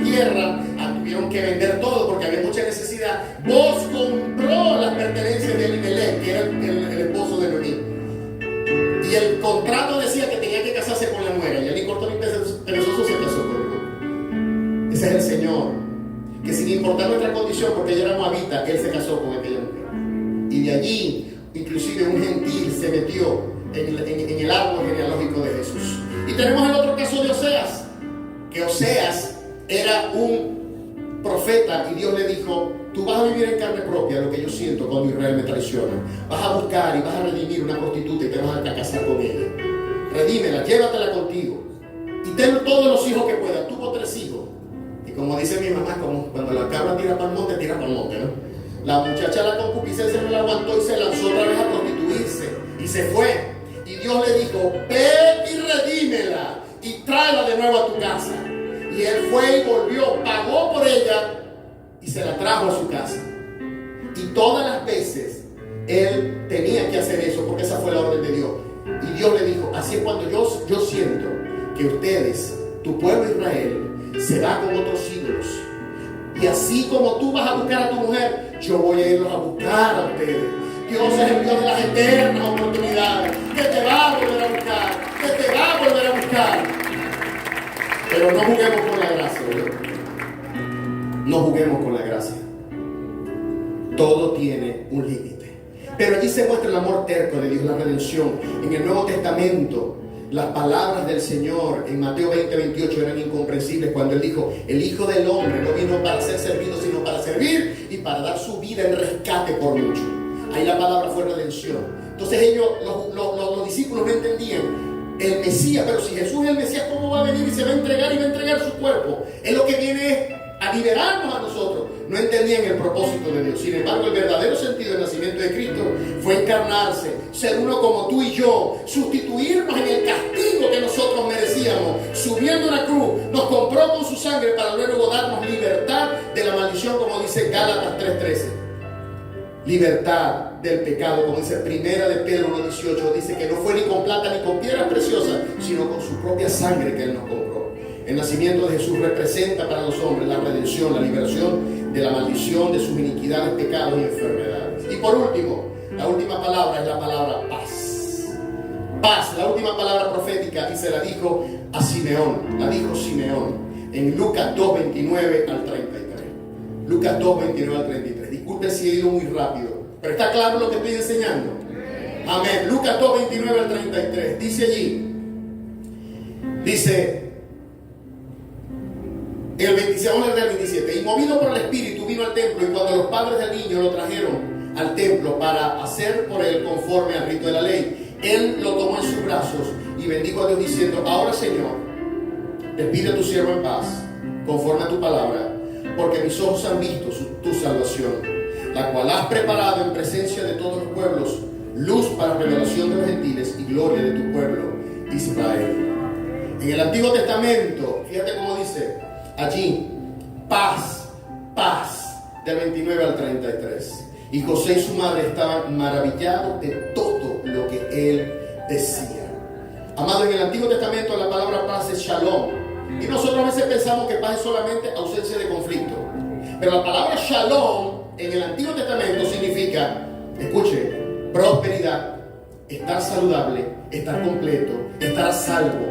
tierra, tuvieron que vender todo porque había mucha necesidad. Booz compró las pertenencias de Elimelech, que era el esposo de Noemí, y el contrato decía que tenía que casarse con la nuera, y él ni corto ni perezoso se casó con él. Ese es el Señor, que sin importar nuestra condición, porque ella era moabita, él se casó con aquella mujer, y de allí inclusive un gentil se metió en el árbol genealógico de Jesús. Y tenemos el otro caso de Oseas, que Oseas era un profeta y Dios le dijo: tú vas a vivir en carne propia lo que yo siento cuando Israel me traiciona. Vas a buscar y vas a redimir una prostituta y te vas a casar con ella. Redímela, llévatela contigo y ten todos los hijos que puedas. Tuvo 3 hijos. Y como dice mi mamá, como cuando la cabra tira para el monte, ¿no? La muchacha, la concupiscencia no la aguantó y se lanzó otra vez a prostituirse y se fue. Y Dios le dijo: ve y redímela y tráela de nuevo a tu casa. Y él fue y volvió, pagó por ella y se la trajo a su casa. Y todas las veces él tenía que hacer eso, porque esa fue la orden de Dios. Y Dios le dijo: así es cuando yo siento que ustedes, tu pueblo Israel, se va con otros ídolos. Y así como tú vas a buscar a tu mujer, yo voy a irlos a buscar a ustedes. Dios es el Dios de las eternas oportunidades, que te va a volver a buscar, Pero no juguemos con la gracia, ¿verdad? No juguemos con la gracia. Todo tiene un límite. Pero allí se muestra el amor terco de Dios, la redención. En el Nuevo Testamento, las palabras del Señor en Mateo 20:28 eran incomprensibles cuando Él dijo: el Hijo del Hombre no vino para ser servido, sino para servir y para dar su vida en rescate por muchos. Ahí la palabra fue redención. Entonces los discípulos no entendían el Mesías, pero si Jesús es el Mesías, ¿cómo va a venir y se va a entregar su cuerpo? Es lo que viene es a liberarnos a nosotros. No entendían el propósito de Dios. Sin embargo, el verdadero sentido del nacimiento de Cristo fue encarnarse, ser uno como tú y yo, sustituirnos en el castigo que nosotros merecíamos, subiendo a una cruz, nos compró con su sangre para luego darnos libertad de la maldición, como dice Gálatas 3:13. Libertad del pecado, como dice Primera de Pedro 1:18, dice que no fue ni con plata ni con piedras preciosas, sino con su propia sangre que Él nos compró. El nacimiento de Jesús representa para los hombres la redención, la liberación de la maldición, de sus iniquidades, pecados y enfermedades. Y por último, la última palabra es la palabra paz. Paz, la última palabra profética, y se la dijo a Simeón, la dijo Simeón en Lucas 2:29 al 33. Lucas 2:29 al 33. Disculpe si he ido muy rápido, pero está claro lo que estoy enseñando. Amén. Lucas 2:29 al 33. Dice allí, en el 26, vamos a leer el 27. Y movido por el Espíritu vino al templo, y cuando los padres del niño lo trajeron al templo para hacer por él conforme al rito de la ley, Él lo tomó en sus brazos y bendijo a Dios diciendo: ahora, Señor, despide a tu siervo en paz, conforme a tu palabra, porque mis ojos han visto tu salvación, la cual has preparado en presencia de todos los pueblos, luz para revelación de los gentiles y gloria de tu pueblo Israel. En el Antiguo Testamento, fíjate cómo dice allí: paz, paz, del 29 al 33. Y José y su madre estaban maravillados de todo lo que él decía. Amado, en el Antiguo Testamento la palabra paz es shalom. Y nosotros a veces pensamos que paz es solamente ausencia de conflicto. Pero la palabra shalom en el Antiguo Testamento significa, escuche, prosperidad, estar saludable, estar completo, estar a salvo.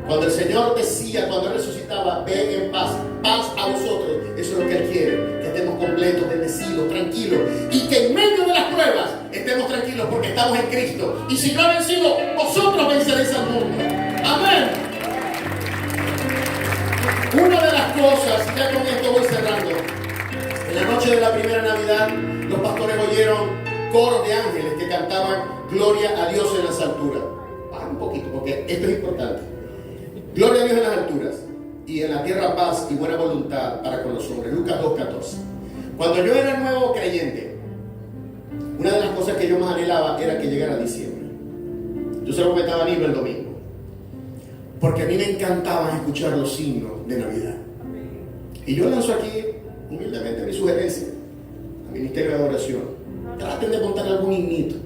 Cuando el Señor decía, cuando Él resucitaba: ven en paz, paz a vosotros, eso es lo que Él quiere, que estemos completos, bendecidos, tranquilos, y que en medio de las pruebas estemos tranquilos porque estamos en Cristo. Y si no ha vencido, vosotros venceréis al mundo. Amén. Una de las cosas, ya con esto voy cerrando, en la noche de la primera Navidad, los pastores oyeron coros de ángeles que cantaban gloria a Dios en las alturas. Baja un poquito porque esto es importante. Gloria a Dios en las alturas y en la tierra paz y buena voluntad para con los hombres. Lucas 2:14. Cuando yo era nuevo creyente, una de las cosas que yo más anhelaba era que llegara diciembre. Yo se lo comentaba a Nilo el domingo, porque a mí me encantaba escuchar los himnos de Navidad. Y yo lanzo aquí humildemente mi sugerencia al Ministerio de Adoración: traten de montar algún himnito.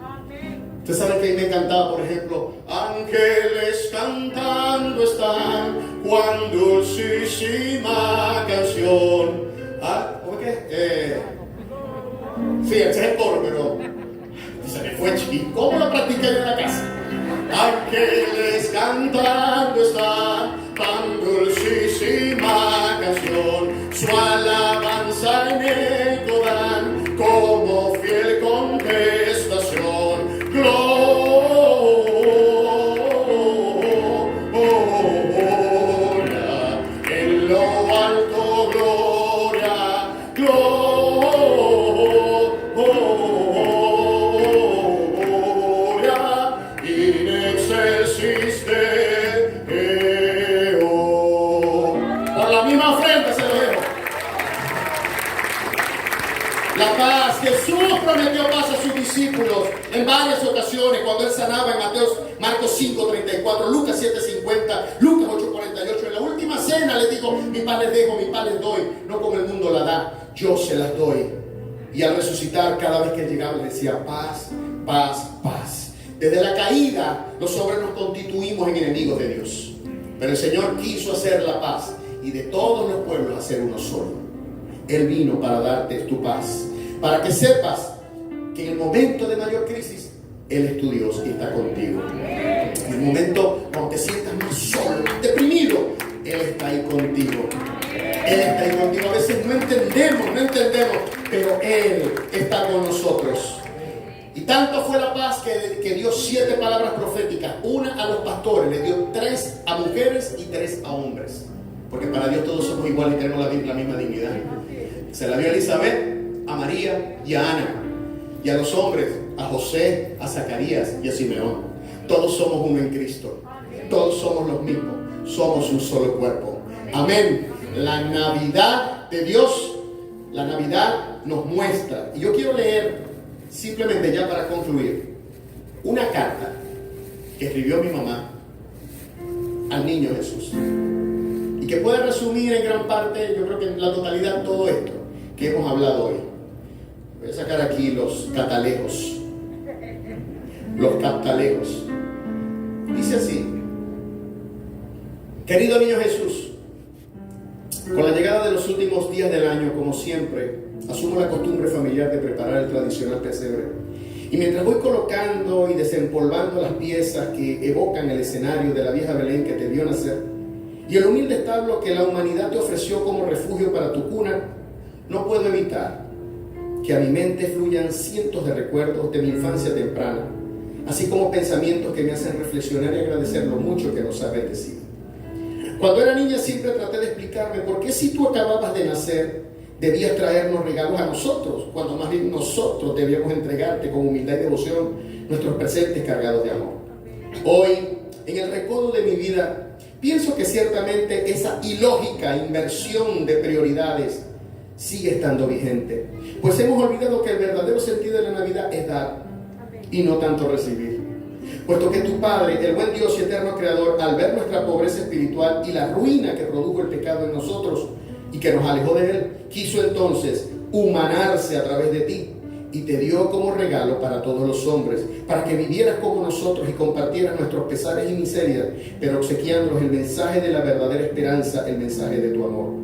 Usted sabe que a mí me encantaba, por ejemplo, ángeles cantando están, cuán dulcísima canción. ¿Cómo es que? Sí, ese es el coro, pero se me fue chiquito. ¿Cómo lo practiqué en la casa? Ángeles cantando están, cuán dulcísima canción, su alabanza en eco dan, como fiel contestación. Gloria, en lo alto gloria, gloria, in excelsis Deo. Por la misma ofrenda se lo dejo. La paz, Jesús prometió paz a sus discípulos en varias ocasiones cuando Él sanaba en Marcos 5:34, Lucas 7:50, Lucas 8:48. En la última cena les dijo: mi paz les dejo, mi paz les doy, no como el mundo la da, yo se las doy. Y al resucitar, cada vez que Él llegaba, les decía: paz, paz, paz. Desde la caída, los hombres nos constituimos en enemigos de Dios. Pero el Señor quiso hacer la paz y de todos los pueblos hacer uno solo. Él vino para darte tu paz, para que sepas que en el momento de mayor crisis, Él es tu Dios y está contigo. En el momento cuando te sientas más solo, más deprimido, Él está ahí contigo. Él está ahí contigo. A veces no entendemos, pero Él está con nosotros. Y tanto fue la paz que dio 7 palabras proféticas. Una a los pastores, le dio 3 a mujeres y 3 a hombres. Porque para Dios todos somos iguales y tenemos la misma dignidad. Se la dio a Elizabeth, a María y a Ana. Y a los hombres, a José, a Zacarías y a Simeón. Todos somos uno en Cristo. Todos somos los mismos. Somos un solo cuerpo. Amén. La Navidad de Dios, la Navidad nos muestra. Y yo quiero leer, simplemente ya para concluir, una carta que escribió mi mamá al niño Jesús. Y que puede resumir en gran parte, yo creo que en la totalidad, todo esto que hemos hablado hoy. Voy a sacar aquí los catalejos. Los catalejos. Dice así: querido niño Jesús, con la llegada de los últimos días del año, como siempre, asumo la costumbre familiar de preparar el tradicional pesebre. Y mientras voy colocando y desempolvando las piezas que evocan el escenario de la vieja Belén que te vio nacer, y el humilde establo que la humanidad te ofreció como refugio para tu cuna, no puedo evitar que a mi mente fluyan cientos de recuerdos de mi infancia temprana, así como pensamientos que me hacen reflexionar y agradecer lo mucho que nos ha bendecido. Cuando era niña siempre traté de explicarme por qué, si tú acababas de nacer, debías traernos regalos a nosotros, cuando más bien nosotros debíamos entregarte con humildad y devoción nuestros presentes cargados de amor. Hoy, en el recodo de mi vida, pienso que ciertamente esa ilógica inversión de prioridades sigue estando vigente, pues hemos olvidado que el verdadero sentido de la Navidad es dar y no tanto recibir. Puesto que tu Padre, el buen Dios y eterno Creador, al ver nuestra pobreza espiritual y la ruina que produjo el pecado en nosotros y que nos alejó de Él, quiso entonces humanarse a través de ti y te dio como regalo para todos los hombres, para que vivieras como nosotros y compartieras nuestros pesares y miserias, pero obsequiándonos el mensaje de la verdadera esperanza, el mensaje de tu amor.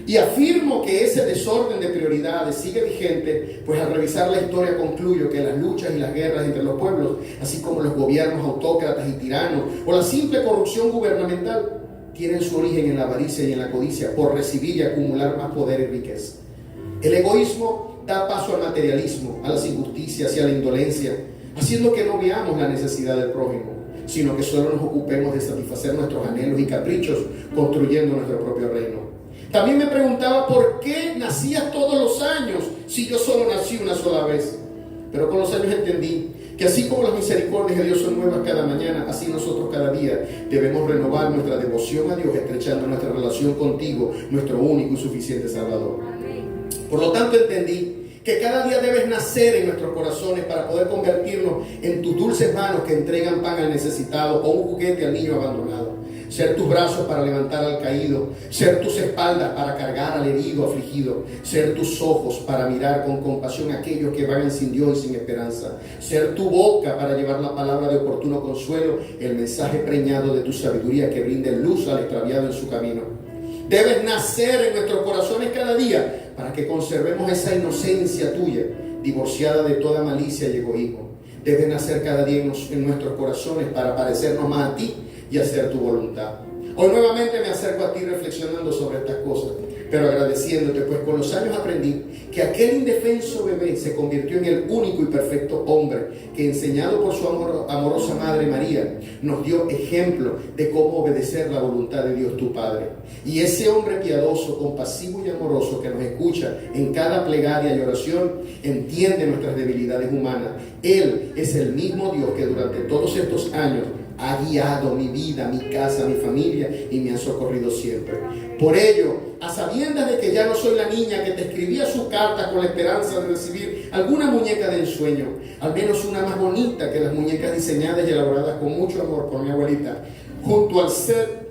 Y afirmo que ese desorden de prioridades sigue vigente, pues al revisar la historia concluyo que las luchas y las guerras entre los pueblos, así como los gobiernos autócratas y tiranos, o la simple corrupción gubernamental, tienen su origen en la avaricia y en la codicia por recibir y acumular más poder y riqueza. El egoísmo da paso al materialismo, a las injusticias y a la indolencia, haciendo que no veamos la necesidad del prójimo, sino que solo nos ocupemos de satisfacer nuestros anhelos y caprichos, construyendo nuestro propio reino. También me preguntaba por qué nacía todos los años si yo solo nací una sola vez. Pero con los años entendí que así como las misericordias de Dios son nuevas cada mañana, así nosotros cada día debemos renovar nuestra devoción a Dios, estrechando nuestra relación contigo, nuestro único y suficiente Salvador. Por lo tanto entendí que cada día debes nacer en nuestros corazones para poder convertirnos en tus dulces manos que entregan pan al necesitado o un juguete al niño abandonado. Ser tus brazos para levantar al caído, ser tus espaldas para cargar al herido afligido, ser tus ojos para mirar con compasión a aquellos que vagan sin Dios y sin esperanza, ser tu boca para llevar la palabra de oportuno consuelo, el mensaje preñado de tu sabiduría que brinde luz al extraviado en su camino. Debes nacer en nuestros corazones cada día para que conservemos esa inocencia tuya, divorciada de toda malicia y egoísmo. Debes nacer cada día en nuestros corazones para parecernos más a ti y hacer tu voluntad. Hoy nuevamente me acerco a ti reflexionando sobre estas cosas, pero agradeciéndote, pues con los años aprendí que aquel indefenso bebé se convirtió en el único y perfecto hombre que, enseñado por su amorosa Madre María, nos dio ejemplo de cómo obedecer la voluntad de Dios tu Padre. Y ese hombre piadoso, compasivo y amoroso que nos escucha en cada plegaria y oración, entiende nuestras debilidades humanas. Él es el mismo Dios que durante todos estos años ha guiado mi vida, mi casa, mi familia y me ha socorrido siempre. Por ello, a sabiendas de que ya no soy la niña que te escribía su carta con la esperanza de recibir alguna muñeca de ensueño, al menos una más bonita que las muñecas diseñadas y elaboradas con mucho amor por mi abuelita, junto al set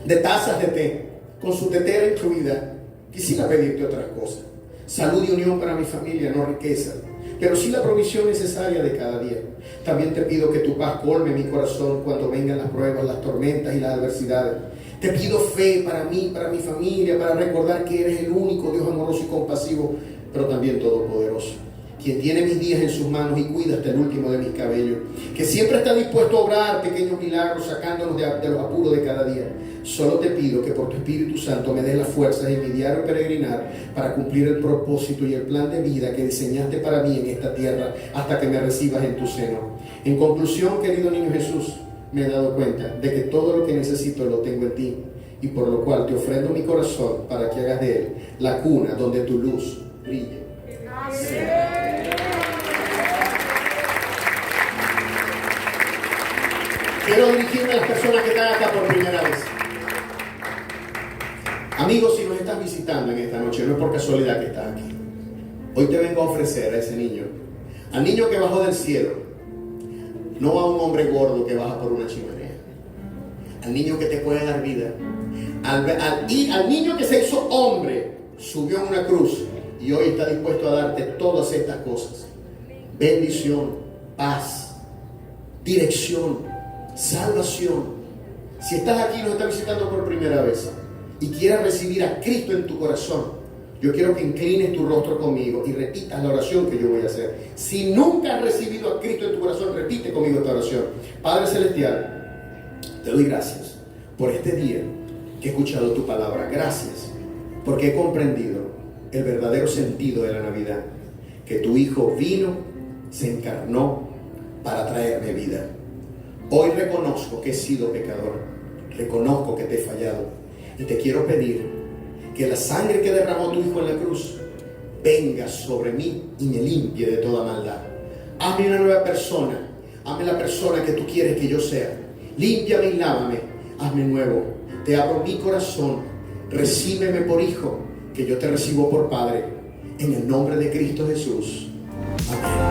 de tazas de té, con su tetera incluida, quisiera pedirte otras cosas. Salud y unión para mi familia, no riqueza, pero sí la provisión necesaria de cada día. También te pido que tu paz colme mi corazón cuando vengan las pruebas, las tormentas y las adversidades. Te pido fe para mí, para mi familia, para recordar que eres el único Dios amoroso y compasivo, pero también todopoderoso, quien tiene mis días en sus manos y cuida hasta el último de mis cabellos, que siempre está dispuesto a obrar pequeños milagros sacándonos de los apuros de cada día. Solo te pido que por tu Espíritu Santo me des las fuerzas en mi diario peregrinar para cumplir el propósito y el plan de vida que diseñaste para mí en esta tierra hasta que me recibas en tu seno. En conclusión, querido niño Jesús, me he dado cuenta de que todo lo que necesito lo tengo en ti, y por lo cual te ofrendo mi corazón para que hagas de él la cuna donde tu luz brille. Quiero dirigirme a las personas que están acá por primera vez. Amigos, si nos estás visitando en esta noche, no es por casualidad que estás aquí. Hoy te vengo a ofrecer a ese niño, al niño que bajó del cielo, no a un hombre gordo que baja por una chimenea, al niño que te puede dar vida, al niño que se hizo hombre, subió en una cruz y hoy está dispuesto a darte todas estas cosas: bendición, paz, dirección, salvación. Si estás aquí y nos estás visitando por primera vez y quieras recibir a Cristo en tu corazón, yo quiero que inclines tu rostro conmigo y repitas la oración que yo voy a hacer. Si nunca has recibido a Cristo en tu corazón, repite conmigo esta oración. Padre Celestial, te doy gracias por este día que he escuchado tu palabra. Gracias porque he comprendido el verdadero sentido de la Navidad, que tu Hijo vino, se encarnó para traerme vida. Hoy reconozco que he sido pecador, reconozco que te he fallado y te quiero pedir que la sangre que derramó tu Hijo en la cruz venga sobre mí y me limpie de toda maldad. Hazme una nueva persona, hazme la persona que tú quieres que yo sea. Límpiame y lávame, hazme nuevo. Te abro mi corazón, recíbeme por hijo, que yo te recibo por Padre. En el nombre de Cristo Jesús. Amén.